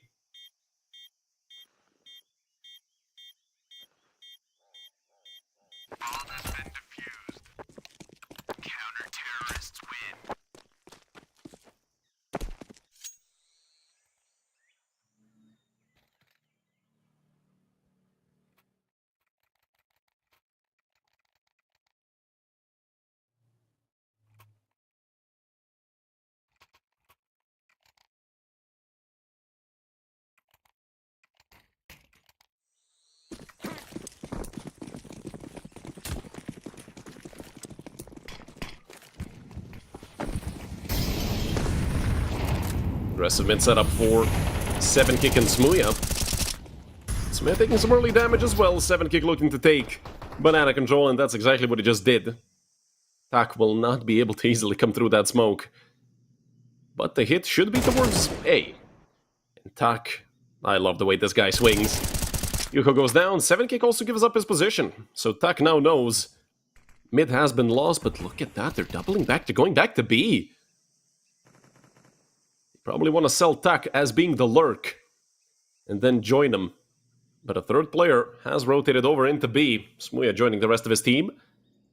Aggressive mid setup for 7kick and Smuya. Smuya taking some early damage as well. 7kick looking to take banana control, and that's exactly what he just did. Tak will not be able to easily come through that smoke. But the hit should be towards A. And Tak, I love the way this guy swings. Yuko goes down. 7kick also gives up his position. So Tak now knows mid has been lost, but look at that. They're doubling back. They're going back to B. Probably want to sell Tak as being the lurk and then join him. But a third player has rotated over into B. Smuya joining the rest of his team.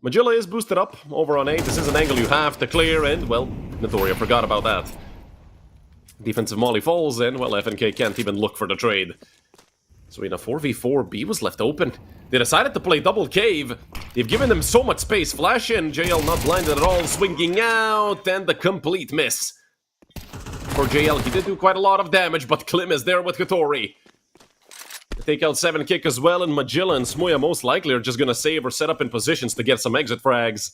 Magilla is boosted up over on A. This is an angle you have to clear, and, well, Notoria forgot about that. Defensive molly falls, and, well, FNK can't even look for the trade. So in a 4v4, B was left open. They decided to play double cave. They've given them so much space. Flash in, JL not blinded at all, swinging out, and the complete miss. For JL, he did do quite a lot of damage, but Klim is there with Hitori. They take out 7kick as well, and Magilla and Smuya most likely are just gonna save or set up in positions to get some exit frags.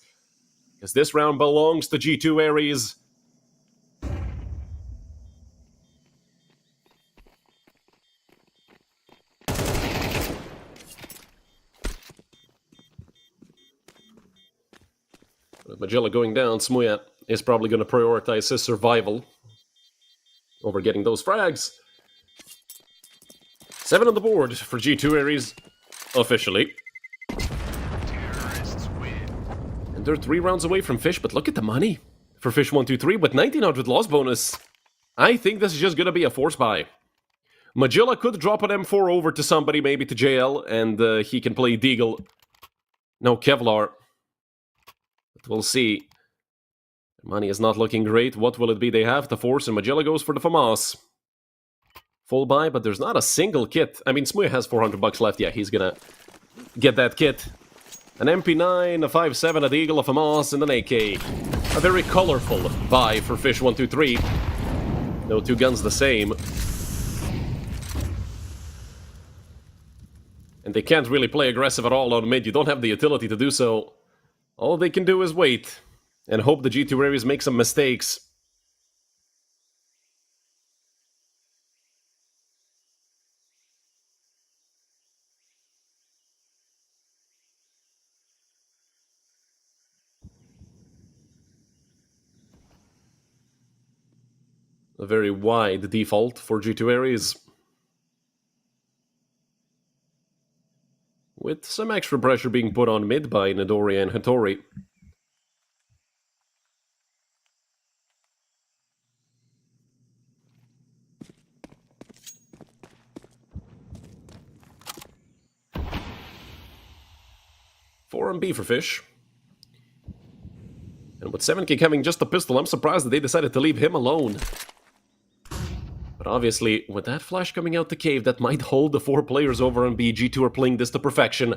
Because this round belongs to G2 Ares. With Magilla going down, Smuya is probably gonna prioritize his survival over getting those frags. 7 on the board for G2 Ares, officially. Terrorists win. And they're 3 rounds away from Fish, but look at the money for Fish123 with 1900 loss bonus. I think this is just gonna be a force buy. Magilla could drop an M4 over to somebody, maybe to JL, and he can play Deagle. No Kevlar. But we'll see. Money is not looking great. What will it be? They have to force, and Magilla goes for the FAMAS. Full buy, but there's not a single kit. I mean, Smuya has 400 bucks left. Yeah, he's gonna get that kit. An MP9, a 5.7, a Deagle, a FAMAS, and an AK. A very colorful buy for Fish123. No two guns the same. And they can't really play aggressive at all on mid. You don't have the utility to do so. All they can do is wait and hope the G2 Ares make some mistakes. A very wide default for G2 Ares. With some extra pressure being put on mid by Notoria and Hitori. Four on B for Fish. And with 7kick having just a pistol, I'm surprised that they decided to leave him alone. But obviously, with that flash coming out the cave, that might hold the 4 players over on B. G2 are playing this to perfection.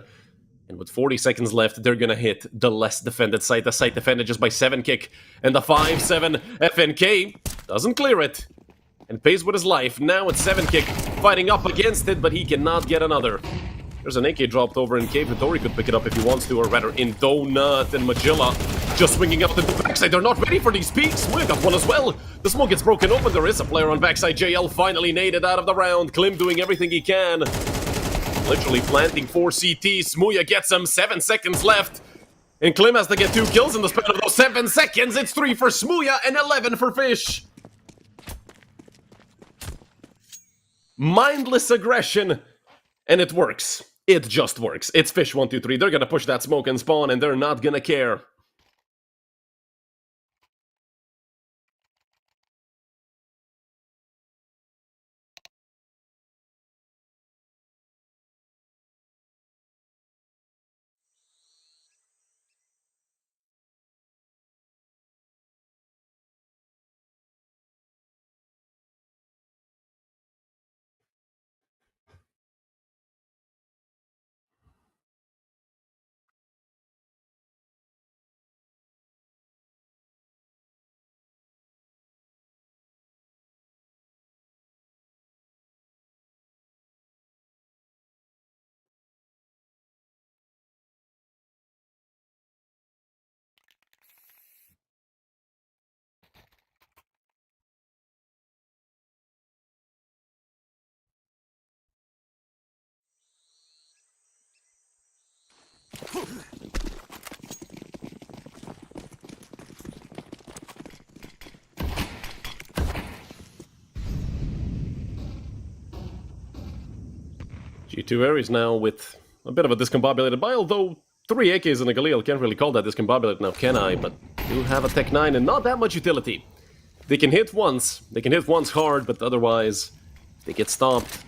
And with 40 seconds left, they're gonna hit the less defended site. The site defended just by 7kick. And the 5-7 FNK doesn't clear it. And pays with his life. Now it's 7kick fighting up against it, but he cannot get another. There's an AK dropped over in cave. Hitori could pick it up if he wants to, or rather in Donut. And Magilla just swinging out to the backside. They're not ready for these peaks. We got one as well. The smoke gets broken open. There is a player on backside. JL finally naded out of the round. Klim doing everything he can. Literally planting 4 CT. Smuya gets him. 7 seconds left. And Klim has to get 2 kills in the span of those 7 seconds. It's 3 for Smuya and 11 for Fish. Mindless aggression. And it works. It just works. It's Fish123. They're gonna push that smoke and spawn, and they're not gonna care. G2 Ares now with a bit of a discombobulated buy, although 3 AKs and a Galil, can't really call that discombobulated now, can I? But do have a Tech 9 and not that much utility. They can hit once hard, but otherwise they get stomped.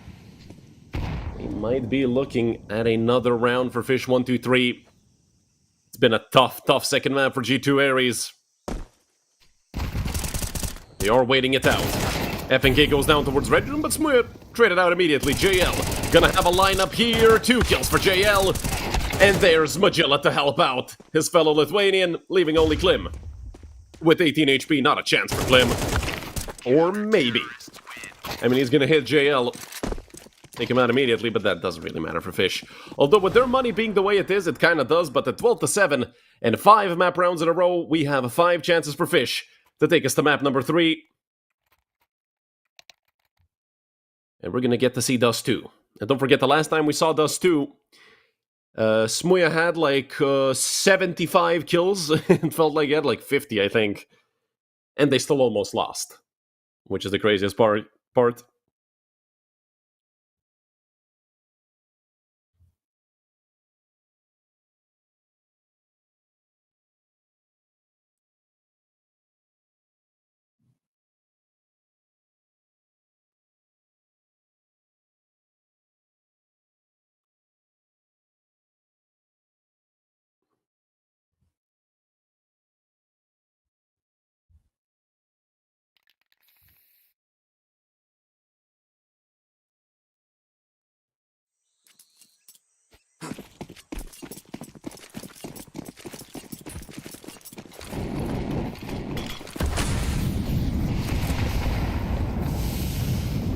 We might be looking at another round for Fish123. It's been a tough second map for G2 Ares. They are waiting it out. FNK goes down towards Red Room, but Smooth traded out immediately. JL gonna have a lineup here. 2 kills for JL. And there's Magilla to help out his fellow Lithuanian, leaving only Klim. With 18 HP, not a chance for Klim. Or maybe. I mean, he's gonna hit JL. Take him out immediately, but that doesn't really matter for Fish. Although with their money being the way it is, it kinda does, but at 12-7 and 5 map rounds in a row, we have 5 chances for Fish to take us to map number 3. And we're gonna get to see Dust 2. And don't forget, the last time we saw Dust 2, Smuya had like 75 kills. It felt like he had like 50, I think. And they still almost lost. Which is the craziest part.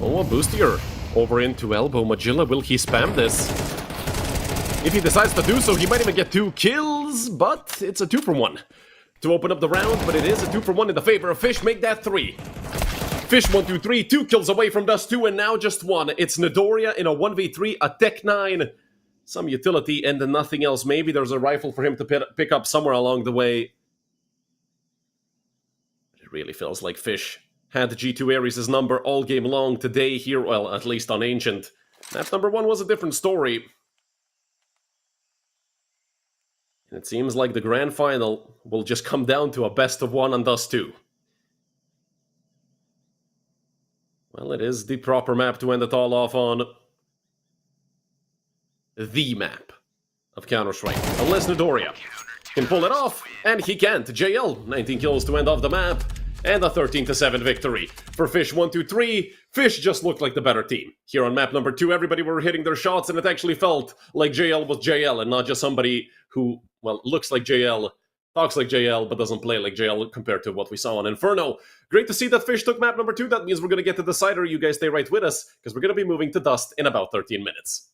Oh, a boostier over into elbow. Magilla, will he spam this? If he decides to do so, he might even get 2 kills, but it's a 2 for 1 to open up the round, but it is a 2 for 1 in the favor of Fish. Make that 3. Fish123, 2 kills away from Dust 2, and now just 1. It's Nidoria in a 1v3, a Tech 9, some utility, and then nothing else. Maybe there's a rifle for him to pick up somewhere along the way. It really feels like Fish had G2 Ares' number all game long today here, well, at least on Ancient. Map number 1 was a different story. And it seems like the grand final will just come down to a best of 1 on Dust 2. Well, it is the proper map to end it all off on. The map of Counter-Strike. Unless Nidoria can pull it off, and he can't. JL, 19 kills to end off the map. And a 13-7 victory for Fish123. Fish just looked like the better team. Here on map number 2, everybody were hitting their shots, and it actually felt like JL was JL, and not just somebody who, well, looks like JL, talks like JL, but doesn't play like JL compared to what we saw on Inferno. Great to see that Fish took map number 2. That means we're going to get to the decider. You guys stay right with us, because we're going to be moving to Dust in about 13 minutes.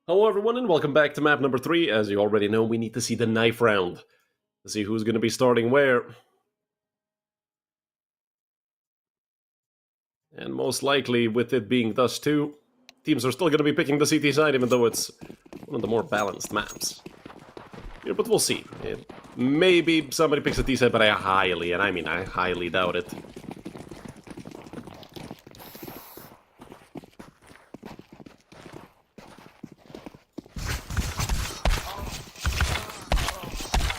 Hello everyone and welcome back to map number 3. As you already know, we need to see the knife round to see who's going to be starting where. And most likely, with it being thus too, teams are still going to be picking the CT side, even though it's one of the more balanced maps. Yeah, but we'll see. Maybe somebody picks the T side, but I highly doubt it.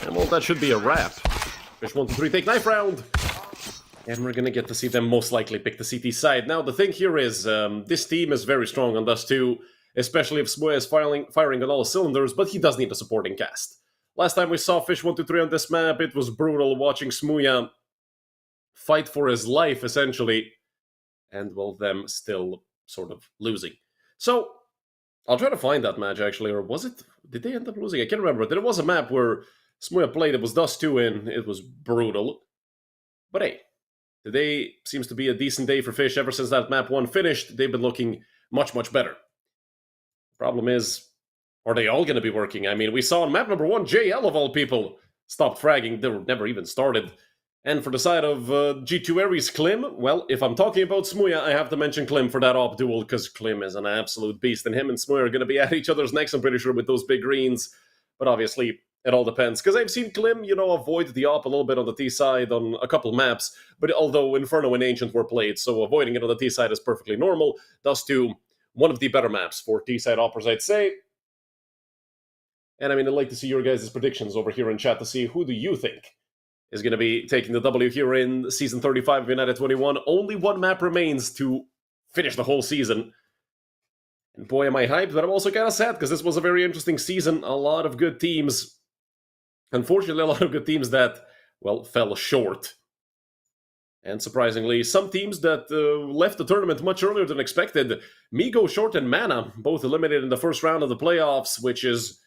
And well, that should be a wrap. Fish123 take knife round! And we're gonna get to see them most likely pick the CT side. Now, the thing here is, this team is very strong on Dust 2, especially if Smuya is firing on all cylinders, but he does need a supporting cast. Last time we saw Fish123 on this map, it was brutal watching Smuya fight for his life, essentially, and, well, them still sort of losing. So, I'll try to find that match, actually, or was it? Did they end up losing? I can't remember. There was a map where Smuya played, it was Dust 2 in, it was brutal. But hey, today seems to be a decent day for Fish. Ever since that map 1 finished, they've been looking much, much better. Problem is, are they all going to be working? I mean, we saw on map number 1, JL of all people stopped fragging. They were never even started. And for the side of G2 Ares Klim, well, if I'm talking about Smuya, I have to mention Klim for that op duel, because Klim is an absolute beast, and him and Smuya are going to be at each other's necks, I'm pretty sure, with those big greens. But obviously, it all depends, because I've seen Klim, avoid the op a little bit on the T side on a couple maps, but although Inferno and Ancient were played, so avoiding it on the T side is perfectly normal. Thus, too, one of the better maps for T side operas, I'd say. And I mean, I'd like to see your guys' predictions over here in chat to see who do you think is going to be taking the W here in Season 35 of United21. Only one map remains to finish the whole season. And boy, am I hyped, but I'm also kind of sad, because this was a very interesting season. A lot of good teams. Unfortunately, a lot of good teams that, well, fell short. And surprisingly, some teams that left the tournament much earlier than expected. Migo, Short, and Mana both eliminated in the first round of the playoffs, which is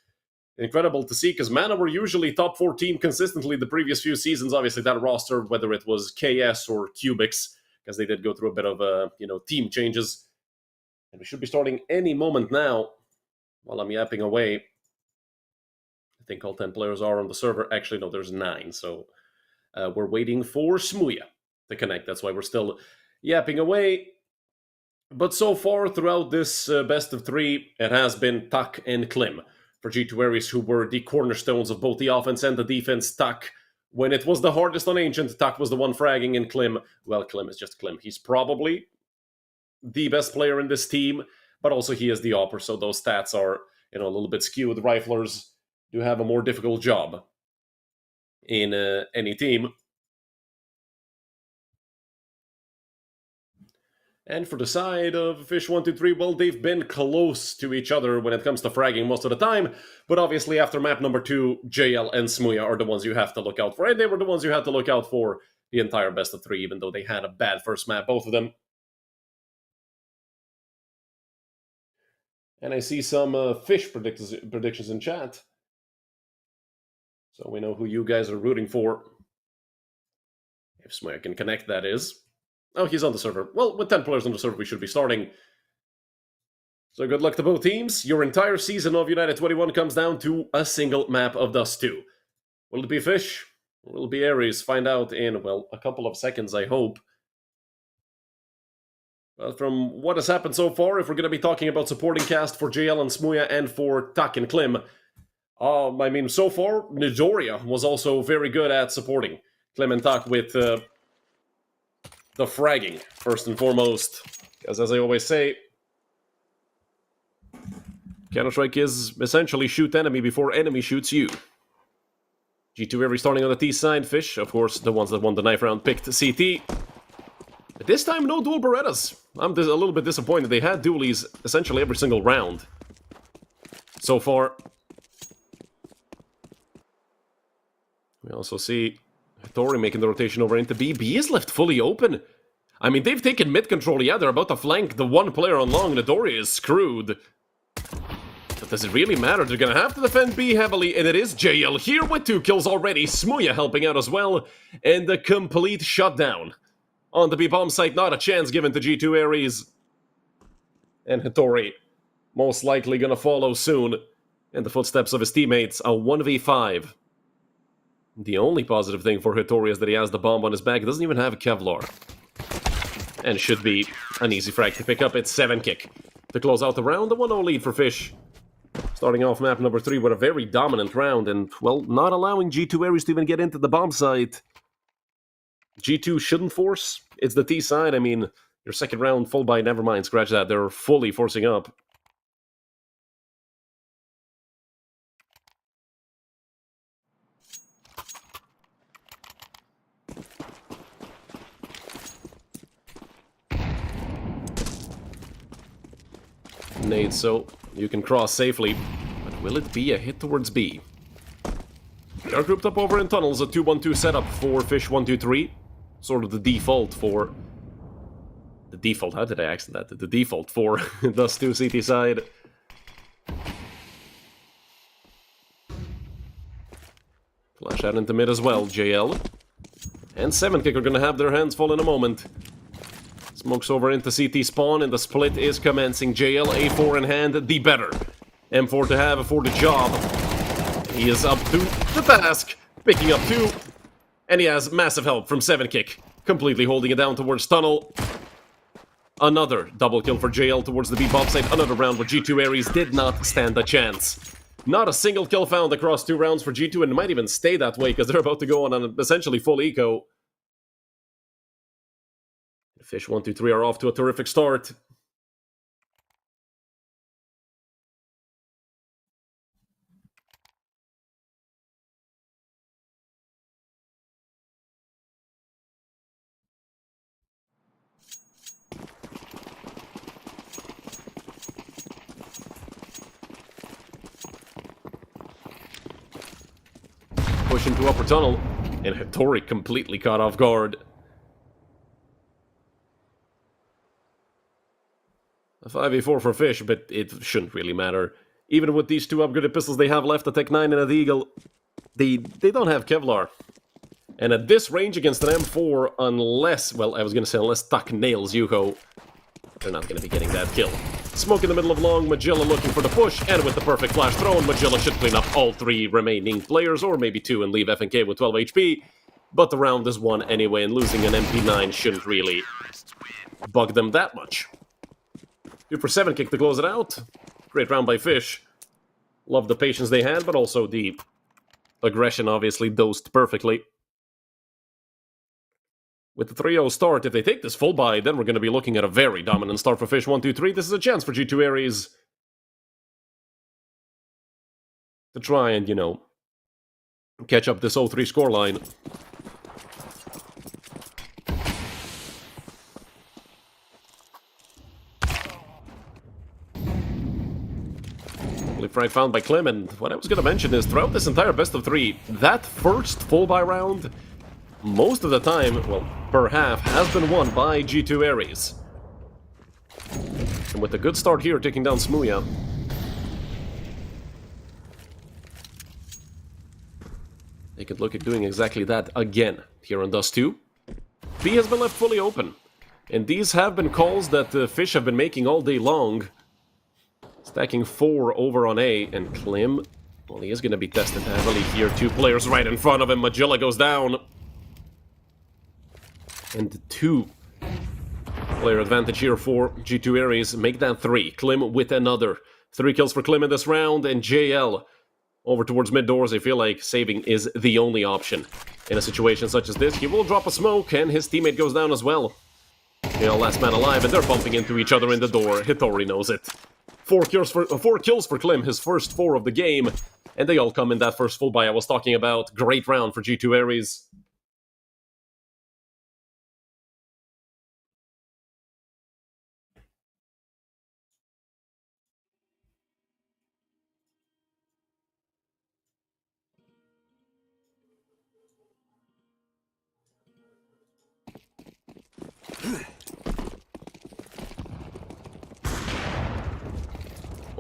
incredible to see, because Mana were usually top 4 team consistently the previous few seasons. Obviously, that roster, whether it was KS or Cubics, because they did go through a bit of, team changes. And we should be starting any moment now, while I'm yapping away. I think all 10 players are on the server. Actually, no, there's 9, so we're waiting for Smuya to connect. That's why we're still yapping away. But so far, throughout this best of 3, it has been Tak and Klim for G2 Ares, who were the cornerstones of both the offense and the defense. Tak, when it was the hardest on Ancient, Tak was the one fragging, and Klim, well, Klim is just Klim. He's probably the best player in this team, but also he is the opper, so those stats are, a little bit skewed. Riflers do have a more difficult job in any team. And for the side of Fish123, well, they've been close to each other when it comes to fragging most of the time, but obviously after map number 2, JL and Smuya are the ones you have to look out for, and they were the ones you had to look out for the entire best of 3, even though they had a bad first map, both of them. And I see some Fish predictions in chat, so we know who you guys are rooting for. If Smuya can connect, that is. Oh, he's on the server. Well, with 10 players on the server, we should be starting. So good luck to both teams. Your entire season of United21 comes down to a single map of Dust 2. Will it be Fish? Or will it be Ares? Find out in, well, a couple of seconds, I hope. Well, from what has happened so far, if we're going to be talking about supporting cast for JL and Smuya and for Tak and Klim, so far, Nidoria was also very good at supporting Klim and Tak with the fragging, first and foremost. Because as I always say, Counter-Strike is essentially shoot enemy before enemy shoots you. G2 Ares starting on the T side. Fish, of course, the ones that won the knife round, picked CT. But this time, no dual Berettas. I'm a little bit disappointed. They had dualies essentially every single round so far. We also see Tori making the rotation over into B. B is left fully open. I mean, they've taken mid control. Yeah, they're about to flank the one player on long. Nidoria is screwed. But does it really matter? They're gonna have to defend B heavily, and it is JL here with 2 kills already. Smuya helping out as well, and the complete shutdown on the B bomb site. Not a chance given to G2 Ares. And Hattori most likely gonna follow soon in the footsteps of his teammates. A 1v5. The only positive thing for Hittori is that he has the bomb on his back. He doesn't even have Kevlar. And should be an easy frag to pick up. It's 7kick to close out the round. The 1-0 lead for Fish. Starting off map number 3 with a very dominant round. And, well, not allowing G2 Ares to even get into the bomb site. G2 shouldn't force. It's the T side. I mean, your second round full buy, never mind. Scratch that. They're fully forcing up. Nade, so you can cross safely. But will it be a hit towards B? They are grouped up over in tunnels. A 2-1-2 setup for Fish123. Sort of the default for... The default? How did I accent that? The default for Dust 2 CT side. Flash out into mid as well. JL and 7kick are going to have their hands full in a moment. Smokes over into CT spawn, and the split is commencing. JL, A4 in hand, the better M4 to have for the job. He is up to the task, picking up 2, and he has massive help from 7kick, completely holding it down towards tunnel. Another double kill for JL towards the B bomb site. Another round where G2 Ares did not stand a chance. Not a single kill found across 2 rounds for G2, and it might even stay that way because they're about to go on an essentially full eco. Fish123 are off to a terrific start. Push into upper tunnel, and Hittori completely caught off guard. A 5v4 for Fish, but it shouldn't really matter. Even with these 2 upgraded pistols they have left, a Tech 9 and a Deagle, they don't have Kevlar. And at this range against an M4, unless, well, I was going to say unless Tuck nails Yuho, they're not going to be getting that kill. Smoke in the middle of long, Magilla looking for the push, and with the perfect flash throw, Magilla should clean up all 3 remaining players, or maybe 2, and leave FNK with 12 HP. But the round is won anyway, and losing an MP9 shouldn't really bug them that much. 2 for 7kick to close it out. Great round by Fish. Love the patience they had, but also the aggression obviously dosed perfectly. With the 3-0 start, if they take this full buy, then we're going to be looking at a very dominant start for Fish123. This is a chance for G2 Ares to try and, you know, catch up this 0-3 scoreline. Frag found by Clem, and what I was going to mention is throughout this entire best of 3, that first full buy round, most of the time, well, per half, has been won by G2 Ares. And with a good start here, taking down Smuya. They could look at doing exactly that again here on Dust 2. B has been left fully open, and these have been calls that Fish have been making all day long. Stacking 4 over on A, and Klim, well, he is going to be tested heavily here. 2 players right in front of him. Magilla goes down. And 2 player advantage here for G2 Ares. Make that 3. Klim with another. 3 kills for Klim in this round, and JL over towards mid doors. I feel like saving is the only option. In a situation such as this, he will drop a smoke, and his teammate goes down as well. JL last man alive, and they're bumping into each other in the door. Hittori knows it. 4 kills for Klim, his first 4 of the game, and they all come in that first full buy I was talking about. Great round for G2 Ares.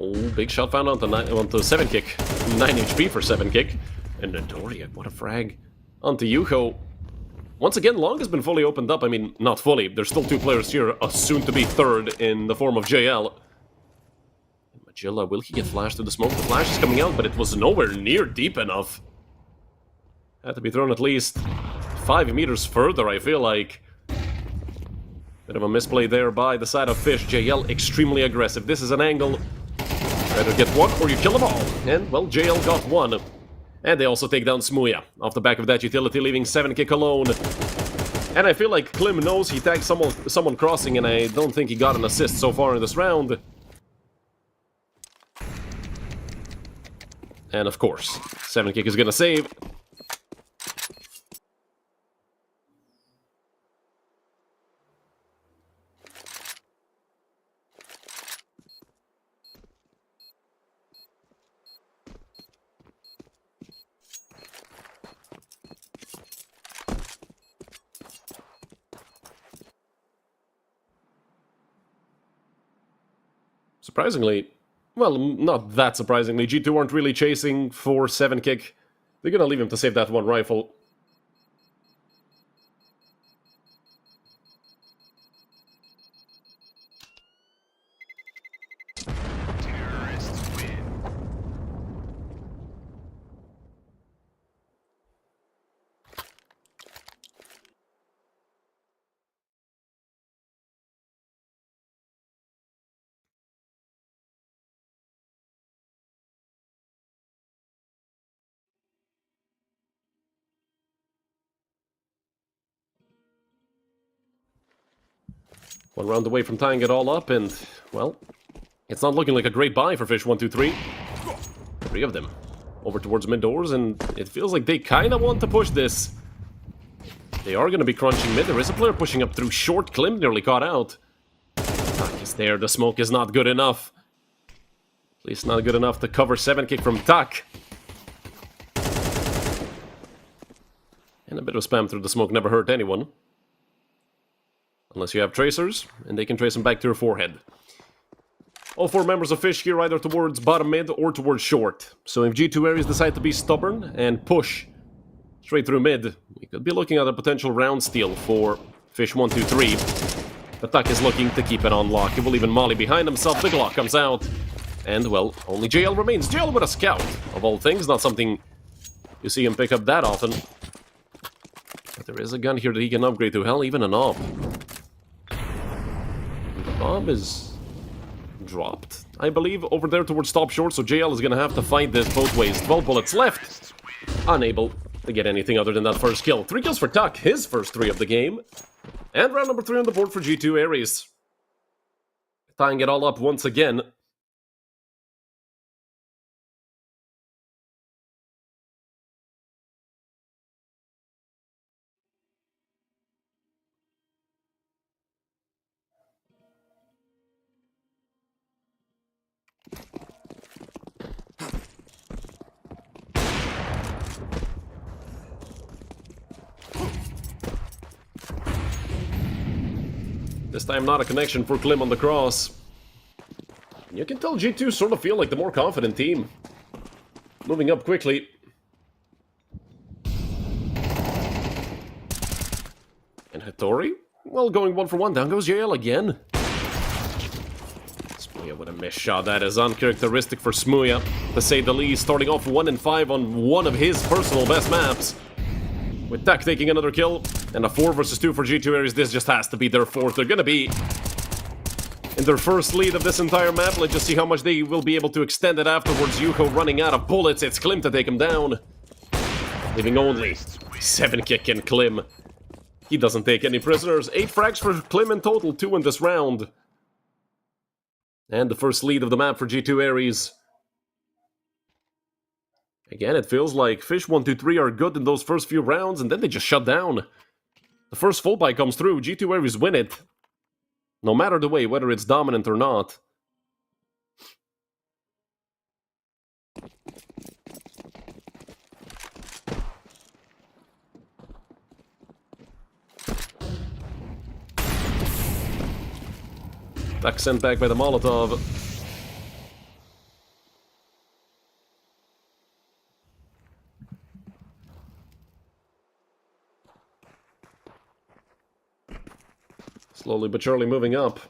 Oh, big shot found onto 7kick. 9 HP for 7kick. And Nodoria, what a frag. Onto Yuho. Once again, long has been fully opened up. I mean, not fully. There's still 2 players here. A soon-to-be third in the form of JL. Magilla, will he get flashed through the smoke? The flash is coming out, but it was nowhere near deep enough. Had to be thrown at least 5 meters further, I feel like. Bit of a misplay there by the side of Fish. JL extremely aggressive. This is an angle. Either get one or you kill them all. And, well, JL got one. And they also take down Smuya. Off the back of that utility, leaving 7kick alone. And I feel like Klim knows he tagged someone crossing, and I don't think he got an assist so far in this round. And of course, 7kick is gonna save. Surprisingly, well, not that surprisingly, G2 aren't really chasing for 7kick. They're gonna leave him to save that one rifle. Terrorists win. One round away from tying it all up, and, well, it's not looking like a great buy for Fish123. 3 of them over towards mid doors, and it feels like they kind of want to push this. They are going to be crunching mid. There is a player pushing up through short. Klim nearly caught out. Tak is there. The smoke is not good enough. At least not good enough to cover 7kick from Tak. And a bit of spam through the smoke never hurt anyone. Unless you have tracers, and they can trace them back to your forehead. All 4 members of Fish here either towards bottom mid or towards short. So if G2 Aries decide to be stubborn and push straight through mid, we could be looking at a potential round steal for Fish123. The Tak is looking to keep it on lock. He will even molly behind himself. The Glock comes out. And, well, only JL remains. JL with a scout, of all things. Not something you see him pick up that often. But there is a gun here that he can upgrade to. Hell, even an AWP. Bomb is dropped, I believe, over there towards top short, so JL is gonna have to fight this both ways. 12 bullets left. Unable to get anything other than that first kill. 3 kills for Tak, his first 3 of the game. And round number 3 on the board for G2 Aries. Tying it all up once again. This time not a connection for Klim on the cross. You can tell G2 sort of feel like the more confident team. Moving up quickly. And Hattori? Well, going 1 for 1. Down goes JL again. Smuya with a missed shot. That is uncharacteristic for Smuya, to say the least. Starting off 1 and 5 on one of his personal best maps. With Tak taking another kill, and a 4 versus 2 for G2 Aries. This just has to be their 4th. They're gonna be in their first lead of this entire map. Let's just see how much they will be able to extend it afterwards. Yuko running out of bullets. It's Klim to take him down. Leaving only 7kick in Klim. He doesn't take any prisoners. 8 frags for Klim in total, 2 in this round. And the first lead of the map for G2 Aries. Again, it feels like Fish123 are good in those first few rounds, and then they just shut down. The first full buy comes through, G2 Aries win it. No matter the way, whether it's dominant or not. Tak sent back by the Molotov. Slowly but surely moving up.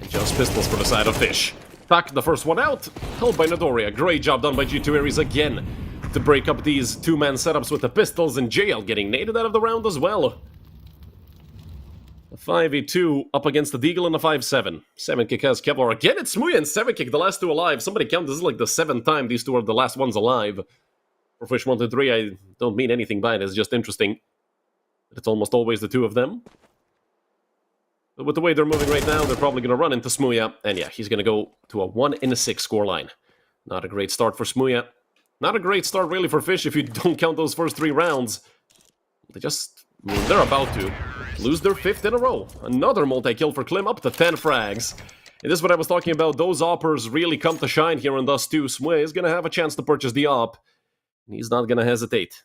Just pistols for the side of Fish. Back the first one out, held by Midoriya. Great job done by G2 Ares again to break up these two-man setups with the pistols, and JL getting naded out of the round as well. A 5v2 up against the Deagle and a 5-7. 7-kick has Kevlar. Again, it's Smooya and 7-kick, the last two alive. Somebody count, this is like the 7th time these two are the last ones alive. For Fish123, I don't mean anything by it, it's just interesting. It's almost always the two of them. But with the way they're moving right now, they're probably going to run into Smooya. And yeah, he's going to go to a 1-6 scoreline. Not a great start for Smooya. Not a great start really for Fish if you don't count those first 3 rounds. They're about to lose their 5th in a row. Another multi-kill for Klim, up to 10 frags. And this is what I was talking about. Those oppers really come to shine here in Dust 2. Smooya is going to have a chance to purchase the op. And he's not going to hesitate.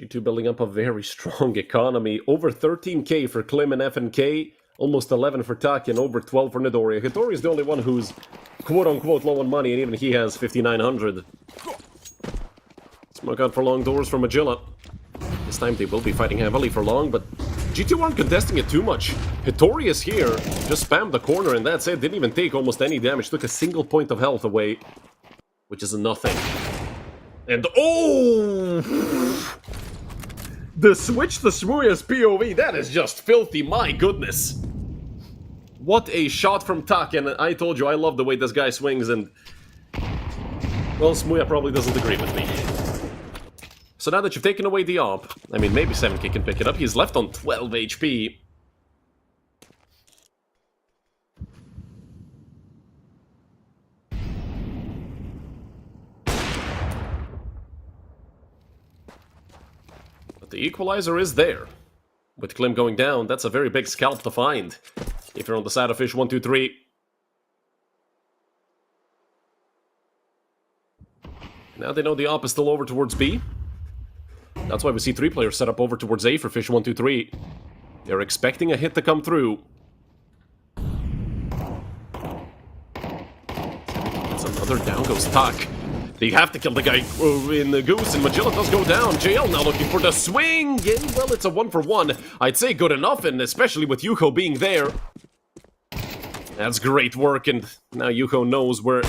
G2 building up a very strong economy. Over 13k for Klim and FNK. Almost 11 for Taki and over 12 for Midoriya. Hitori is the only one who's quote-unquote low on money, and even he has 5,900. Smoke out for long doors from Magilla. This time they will be fighting heavily for long, but G2 aren't contesting it too much. Hitori is here, just spammed the corner, and that's it. Didn't even take almost any damage. Took a single point of health away, which is nothing. And oh! The switch to Smooya's POV, that is just filthy, my goodness. What a shot from Tak, and I told you I love the way this guy swings, and well, Smooya probably doesn't agree with me. So now that you've taken away the op, I mean, maybe 7K can pick it up. He's left on 12 HP. But the equalizer is there. With Klim going down, that's a very big scalp to find. If you're on the side of Fish123. Now they know the op is still over towards B. That's why we see 3 players set up over towards A for Fish123. They're expecting a hit to come through. That's another down goes Tak. They have to kill the guy in the Goose, and Magilla does go down. JL now looking for the swing, and well, it's a 1-for-1. I'd say good enough, and especially with Yuko being there. That's great work, and now Yuko knows where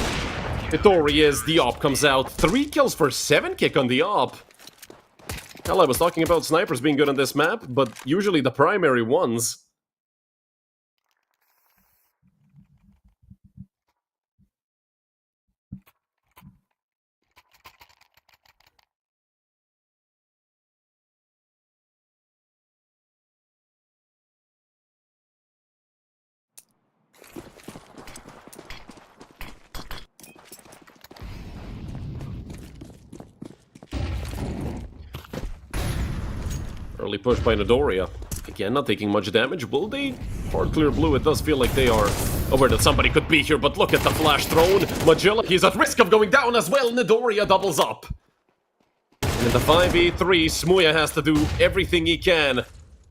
Hitori is. The op comes out. 3 kills for 7-kick on the op. Hell, I was talking about snipers being good on this map, but usually the primary ones. Early push by Midoriya. Again, not taking much damage. Will they? For clear blue, it does feel like they are aware that somebody could be here, but look at the flash thrown. Magilla, he's at risk of going down as well. Midoriya doubles up. And in the 5v3, Smooya has to do everything he can.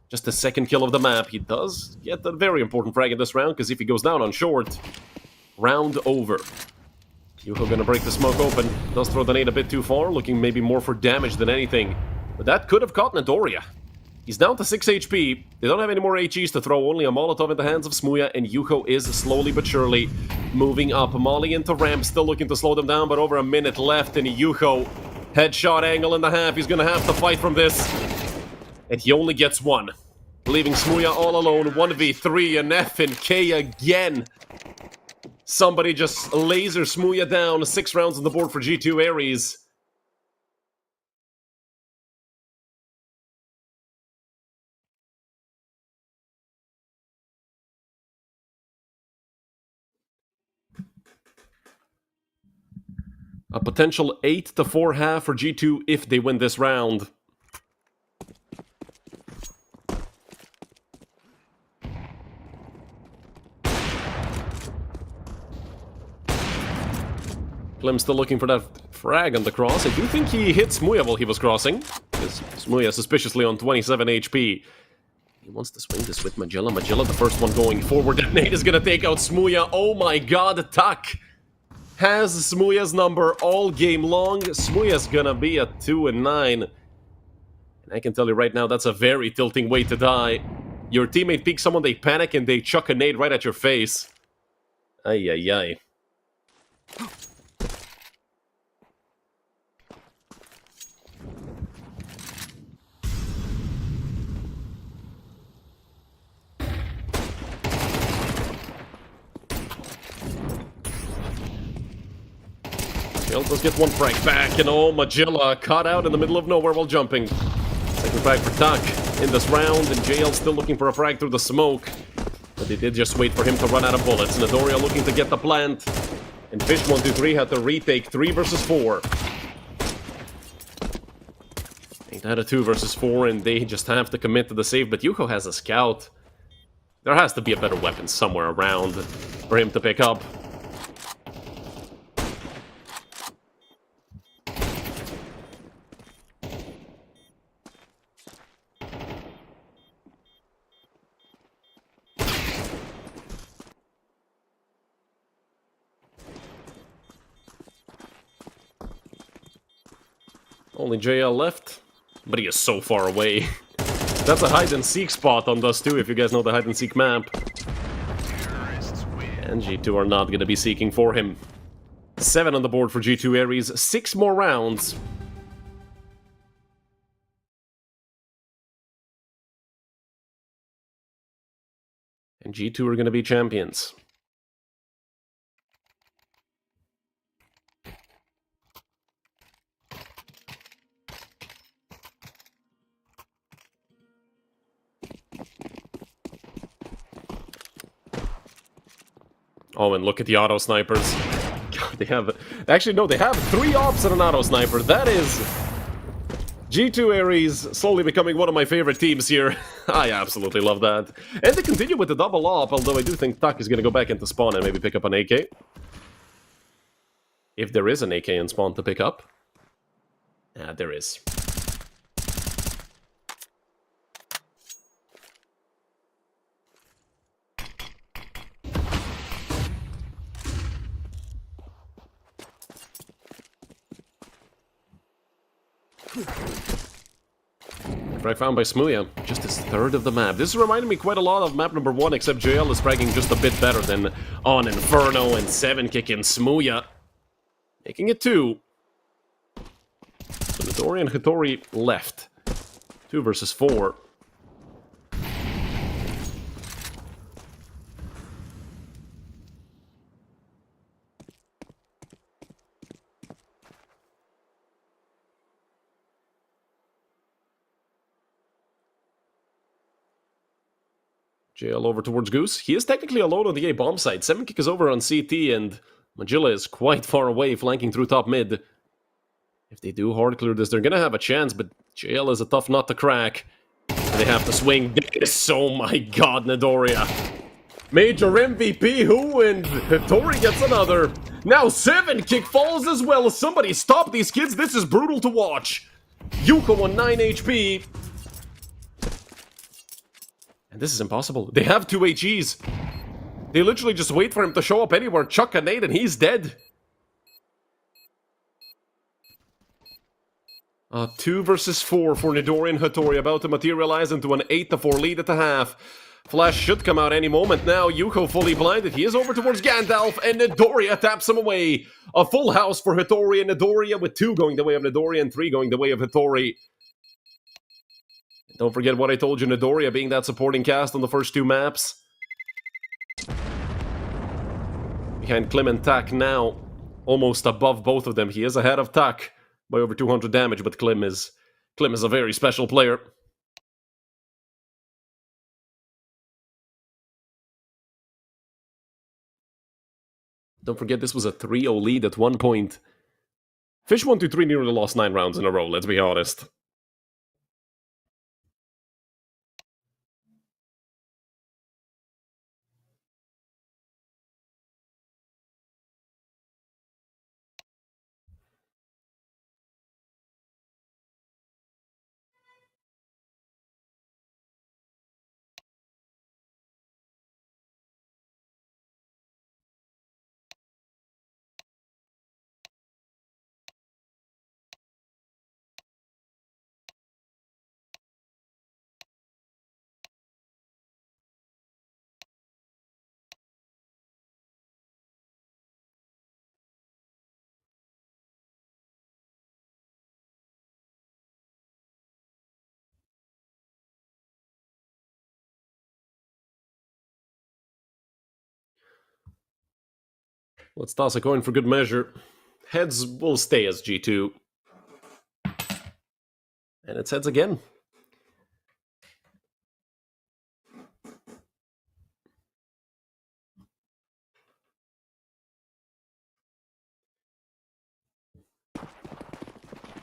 Just the 2nd kill of the map. He does get a very important frag in this round, because if he goes down on short, round over. Yuko gonna break the smoke open. Does throw the nade a bit too far, looking maybe more for damage than anything. But that could have caught Midoriya. He's down to 6 HP. They don't have any more HEs to throw, only a Molotov in the hands of Smooya, and Yuko is slowly but surely moving up. Molly into ramp, still looking to slow them down, but over a minute left, and Yuko, headshot angle in the half. He's gonna have to fight from this. And he only gets 1. Leaving Smooya all alone, 1v3, and FNK again. Somebody just laser Smooya down, 6 rounds on the board for G2 Ares. A potential 8-4 half for G2 if they win this round. Klim's still looking for that frag on the cross. I do think he hit Smuya while he was crossing. Because Smuya suspiciously on 27 HP. He wants to swing this with Magilla. Magilla, the first one going forward. That nade is gonna take out Smuya. Oh my god, Tuck has Smuya's number all game long. Smuya's gonna be at 2-9. And I can tell you right now, that's a very tilting way to die. Your teammate peeks someone, they panic, and they chuck a nade right at your face. Ay, ay, ay. Let's get one frag back, and oh, Magilla caught out in the middle of nowhere while jumping. Second frag for Tuck in this round, and JL still looking for a frag through the smoke. But they did just wait for him to run out of bullets. Nadoria looking to get the plant, and Fish123 had to retake 3 versus 4. They had a 2 versus 4, and they just have to commit to the save, but Yuko has a scout. There has to be a better weapon somewhere around for him to pick up. Only JL left, but he is so far away. That's a hide-and-seek spot on Dust 2, if you guys know the hide-and-seek map. And G2 are not going to be seeking for him. 7 on the board for G2 Ares, 6 more rounds. And G2 are going to be champions. Oh, and look at the auto snipers. God, they have... Actually, no, they have 3 ops and an auto sniper. That is... G2 Ares slowly becoming one of my favorite teams here. I absolutely love that. And they continue with the double op, although I do think Tuck is going to go back into spawn and maybe pick up an AK. If there is an AK in spawn to pick up. Yeah, there is. Frag found by Smuya, just his 3rd of the map. This is reminding me quite a lot of map number 1, except JL is fragging just a bit better than on Inferno and 7-kick in Smuya. Making it 2. So Nadoria and Hattori left. 2 versus 4. JL over towards Goose. He is technically alone on the A bomb site. 7-kick is over on CT, and Magilla is quite far away, flanking through top mid. If they do hard clear this, they're gonna have a chance, but JL is a tough nut to crack. They have to swing this. Oh my god, Nadoria. Major MVP, who and Hattori gets another. Now 7-kick falls as well. Somebody stop these kids. This is brutal to watch. Yuko on 9 HP. And this is impossible. They have 2 HEs. They literally just wait for him to show up anywhere, chuck a nade, and he's dead. 2 versus 4 for Nadoria and Hattori, about to materialize into an 8-4 lead at the half. Flash should come out any moment now. Yuko fully blinded. He is over towards Gandalf, and Nadoria taps him away. A full house for Hattori and Nadoria, with 2 going the way of Nadoria and 3 going the way of Hattori. Don't forget what I told you, Nadoria being that supporting cast on the first 2 maps. Behind Klim and Tak now, almost above both of them. He is ahead of Tak by over 200 damage, but Klim is a very special player. Don't forget this was a 3-0 lead at one point. Fish123 nearly lost 9 rounds in a row, let's be honest. Let's toss a coin for good measure. Heads will stay as G2. And it's heads again.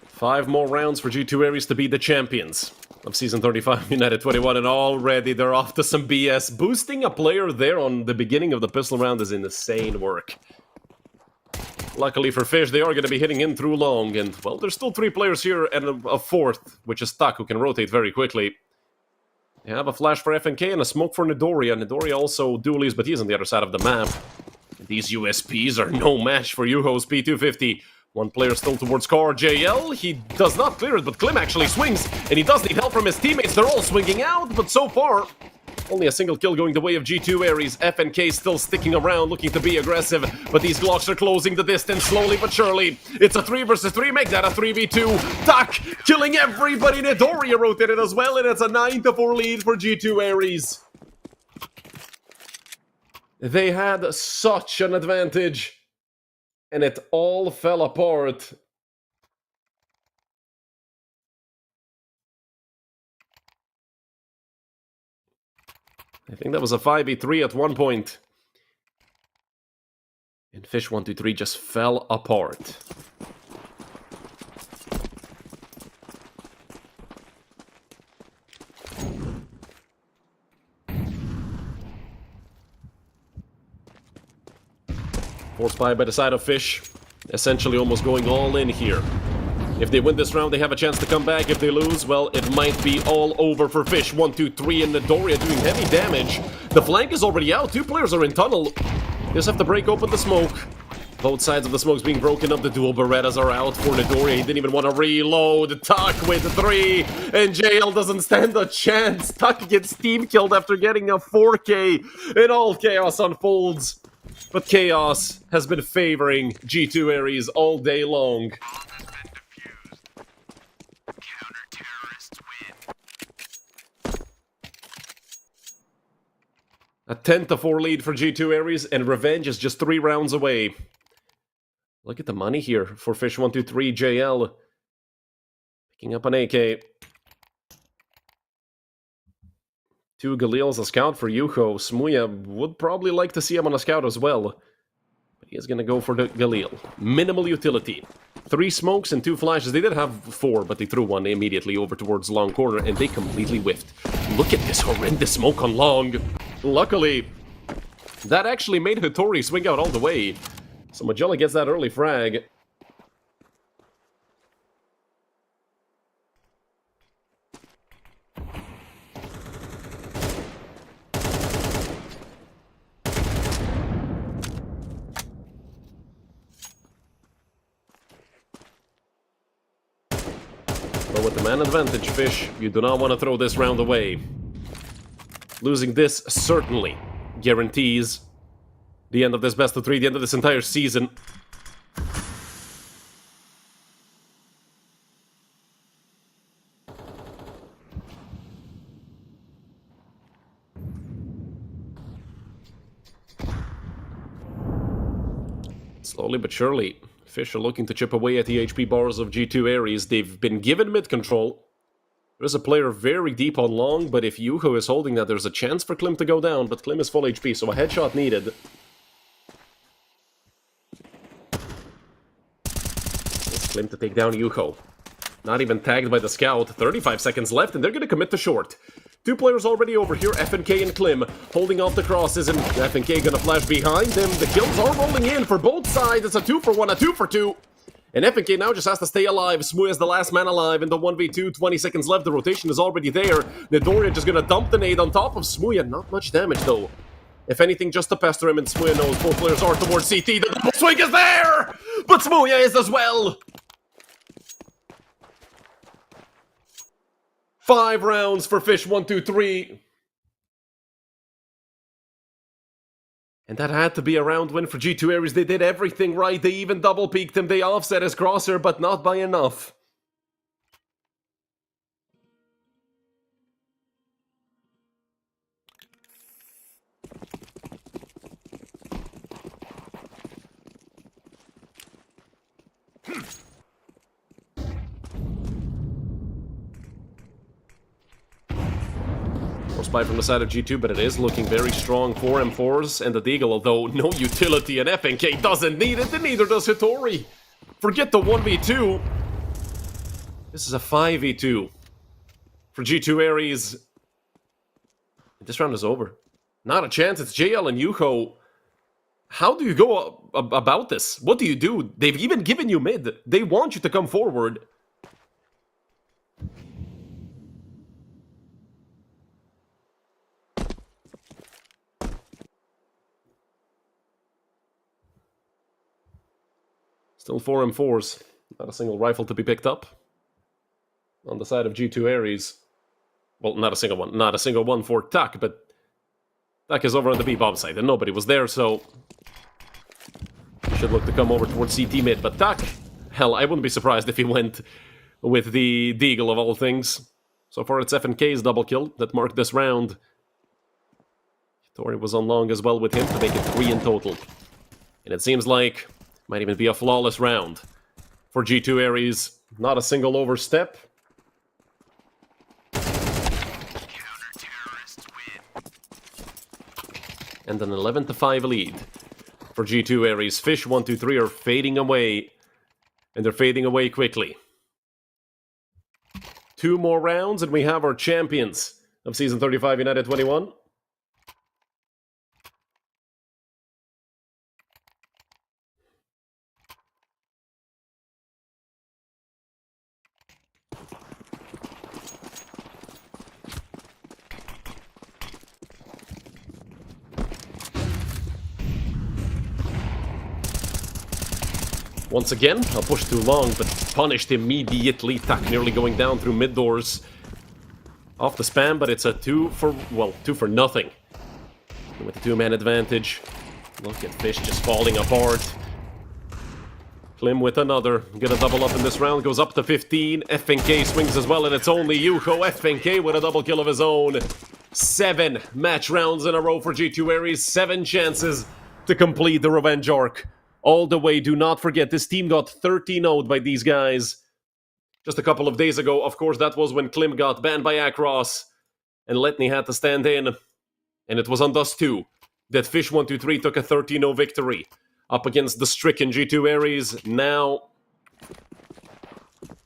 Five more rounds for G2 Aries to be the champions of Season 35 United21, and already they're off to some BS. Boosting a player there on the beginning of the pistol round is insane work. Luckily for Fish, they are going to be hitting in through long, and, well, there's still 3 players here and a fourth, which is Tuck, who can rotate very quickly. They have a flash for FNK and a smoke for Nidoria. Nidoria also dualies, but he's on the other side of the map. These USPs are no match for Yuho's P250. One player still towards car, JL. He does not clear it, but Klim actually swings, and he does need help from his teammates. They're all swinging out, but so far, only a single kill going the way of G2 Aries. FNK still sticking around, looking to be aggressive, but these Glocks are closing the distance slowly but surely. It's a 3 versus 3, make that a 3v2. Tuck killing everybody. Nidoria rotated as well, and it's a 9-4 lead for G2 Aries. They had such an advantage, and it all fell apart. I think that was a 5v3 at one point. And Fish123 just fell apart. Force buy by the side of Fish. Essentially almost going all in here. If they win this round, they have a chance to come back. If they lose, well, it might be all over for Fish. 1, 2, 3, and Nidoria doing heavy damage. The flank is already out. 2 players are in tunnel. They just have to break open the smoke. Both sides of the smoke's being broken up. The dual Berettas are out for Nidoria. He didn't even want to reload. Tuck with 3, and JL doesn't stand a chance. Tuck gets team killed after getting a 4K, and all chaos unfolds. But chaos has been favoring G2 Aries all day long. A 10-4 lead for G2 Aries, and revenge is just 3 rounds away. Look at the money here for Fish123 JL. Picking up an AK. 2 Galils, a scout for Yuho. Smuya would probably like to see him on a scout as well. But he is going to go for the Galil. Minimal utility. 3 smokes and 2 flashes. They did have 4, but they threw 1 immediately over towards long corner, and they completely whiffed. Look at this horrendous smoke on long. Luckily, that actually made Hattori swing out all the way. So Magella gets that early frag. But with the man advantage, Fish, you do not want to throw this round away. Losing this certainly guarantees the end of this best of 3, the end of this entire season. Slowly but surely, Fish are looking to chip away at the HP bars of G2 Aries. They've been given mid control. There's a player very deep on long, but if Yuho is holding that, there's a chance for Klim to go down, but Klim is full HP, so a headshot needed. Klim to take down Yuko. Not even tagged by the scout. 35 seconds left, and they're going to commit to short. 2 players already over here, FNK and Klim, holding off the crosses, and FNK going to flash behind him. The kills are rolling in for both sides. It's a 2 for 1, a 2 for 2. And FNK now just has to stay alive. Smooya is the last man alive in the 1v2. 20 seconds left. The rotation is already there. Nidorian just going to dump the nade on top of Smooya. Not much damage, though. If anything, just to pester him, and Smooya knows both players are towards CT. The double swing is there! But Smooya is as well! 5 rounds for Fish123. And that had to be a round win for G2 Ares. They did everything right. They even double peaked him. They offset his crosshair, but not by enough. Spy from the side of G2, but it is looking very strong for M4s and the Deagle, although no utility, and FNK doesn't need it, and neither does Hitori. Forget the 1v2. This is a 5v2 for G2 Ares. This round is over. Not a chance. It's JL and Yuko. How do you go about this? What do you do? They've even given you mid. They want you to come forward. Still 4 M4s. Not a single rifle to be picked up. On the side of G2 Ares. Well, not a single one. Not a single one for Tak, but Tak is over on the B-bomb side, and nobody was there, so should look to come over towards CT mid. But Tak, hell, I wouldn't be surprised if he went with the Deagle of all things. So far, it's FNK's double kill that marked this round. Tori was on long as well with him to make it 3 in total. And it seems like might even be a flawless round for G2 Ares. Not a single overstep. And an 11-5 lead for G2 Ares. Fish123 are fading away, and they're fading away quickly. 2 more rounds, and we have our champions of Season 35 United21. Once again, I'll push too long, but punished immediately. Tak nearly going down through mid doors. Off the spam, but it's a 2 for nothing. With the 2-man advantage. Look at Fish just falling apart. Klim with another. Gonna double up in this round, goes up to 15. FNK swings as well, and it's only Yuko. FNK with a double kill of his own. 7 match rounds in a row for G2 Ares. 7 chances to complete the revenge arc. All the way, do not forget, this team got 13-0'd by these guys just a couple of days ago. Of course, that was when Klim got banned by Akros, and Letny had to stand in. And it was on Dust 2 that Fish123 took a 13-0 victory up against the stricken G2 Ares. Now,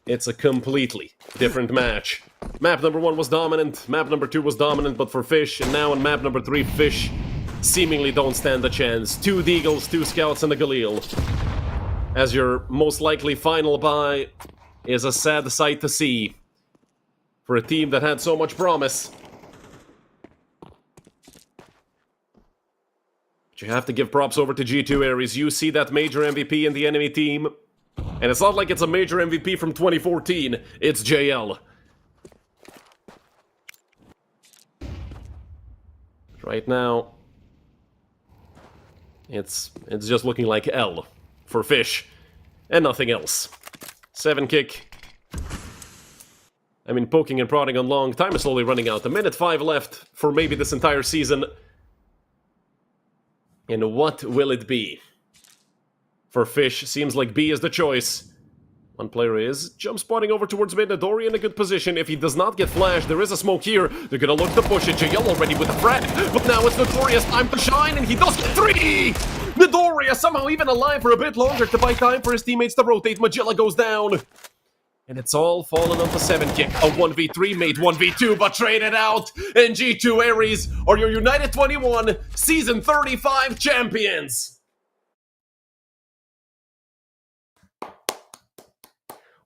it's a completely different match. Map number 1 was dominant, map number 2 was dominant, but for Fish, and now in map number 3, Fish seemingly don't stand a chance. 2 Deagles, 2 Scouts, and a Galil. As your most likely final buy is a sad sight to see for a team that had so much promise. But you have to give props over to G2 Ares. You see that major MVP in the enemy team, and it's not like it's a major MVP from 2014. It's JL. Right now, it's just looking like L for Fish, and nothing else. 7 kick. I mean, poking and prodding on long. Time is slowly running out. 1:05 left for maybe this entire season. And what will it be? For Fish, seems like B is the choice. One player is jump spotting over towards mid. Nidori in a good position. If he does not get flashed, there is a smoke here. They're gonna look to push it. JL already with a frag, but now it's Notorious time to shine, and he does get 3! Midoriya somehow even alive for a bit longer to buy time for his teammates to rotate. Magilla goes down. And it's all fallen on the 7 kick. A 1v3 made 1v2, but traded out. And G2 Ares are your United21 Season 35 champions.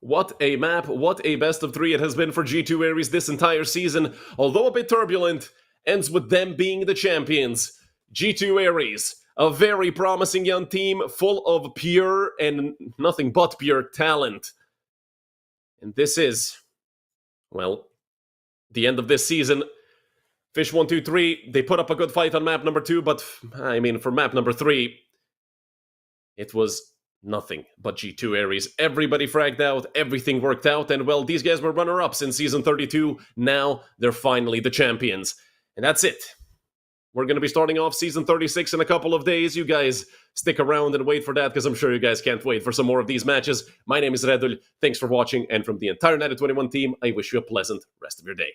What a map, what a best of 3 it has been for G2 Ares this entire season. Although a bit turbulent, ends with them being the champions. G2 Ares, a very promising young team full of pure and nothing but pure talent. And this is, well, the end of this season. Fish123, they put up a good fight on map number 2, but, I mean, for map number 3, it was nothing but G2 Ares. Everybody fragged out, everything worked out, and, well, these guys were runner-ups in Season 32. Now, they're finally the champions. And that's it. We're going to be starting off Season 36 in a couple of days. You guys stick around and wait for that, because I'm sure you guys can't wait for some more of these matches. My name is Redul. Thanks for watching, and from the entire United21 team, I wish you a pleasant rest of your day.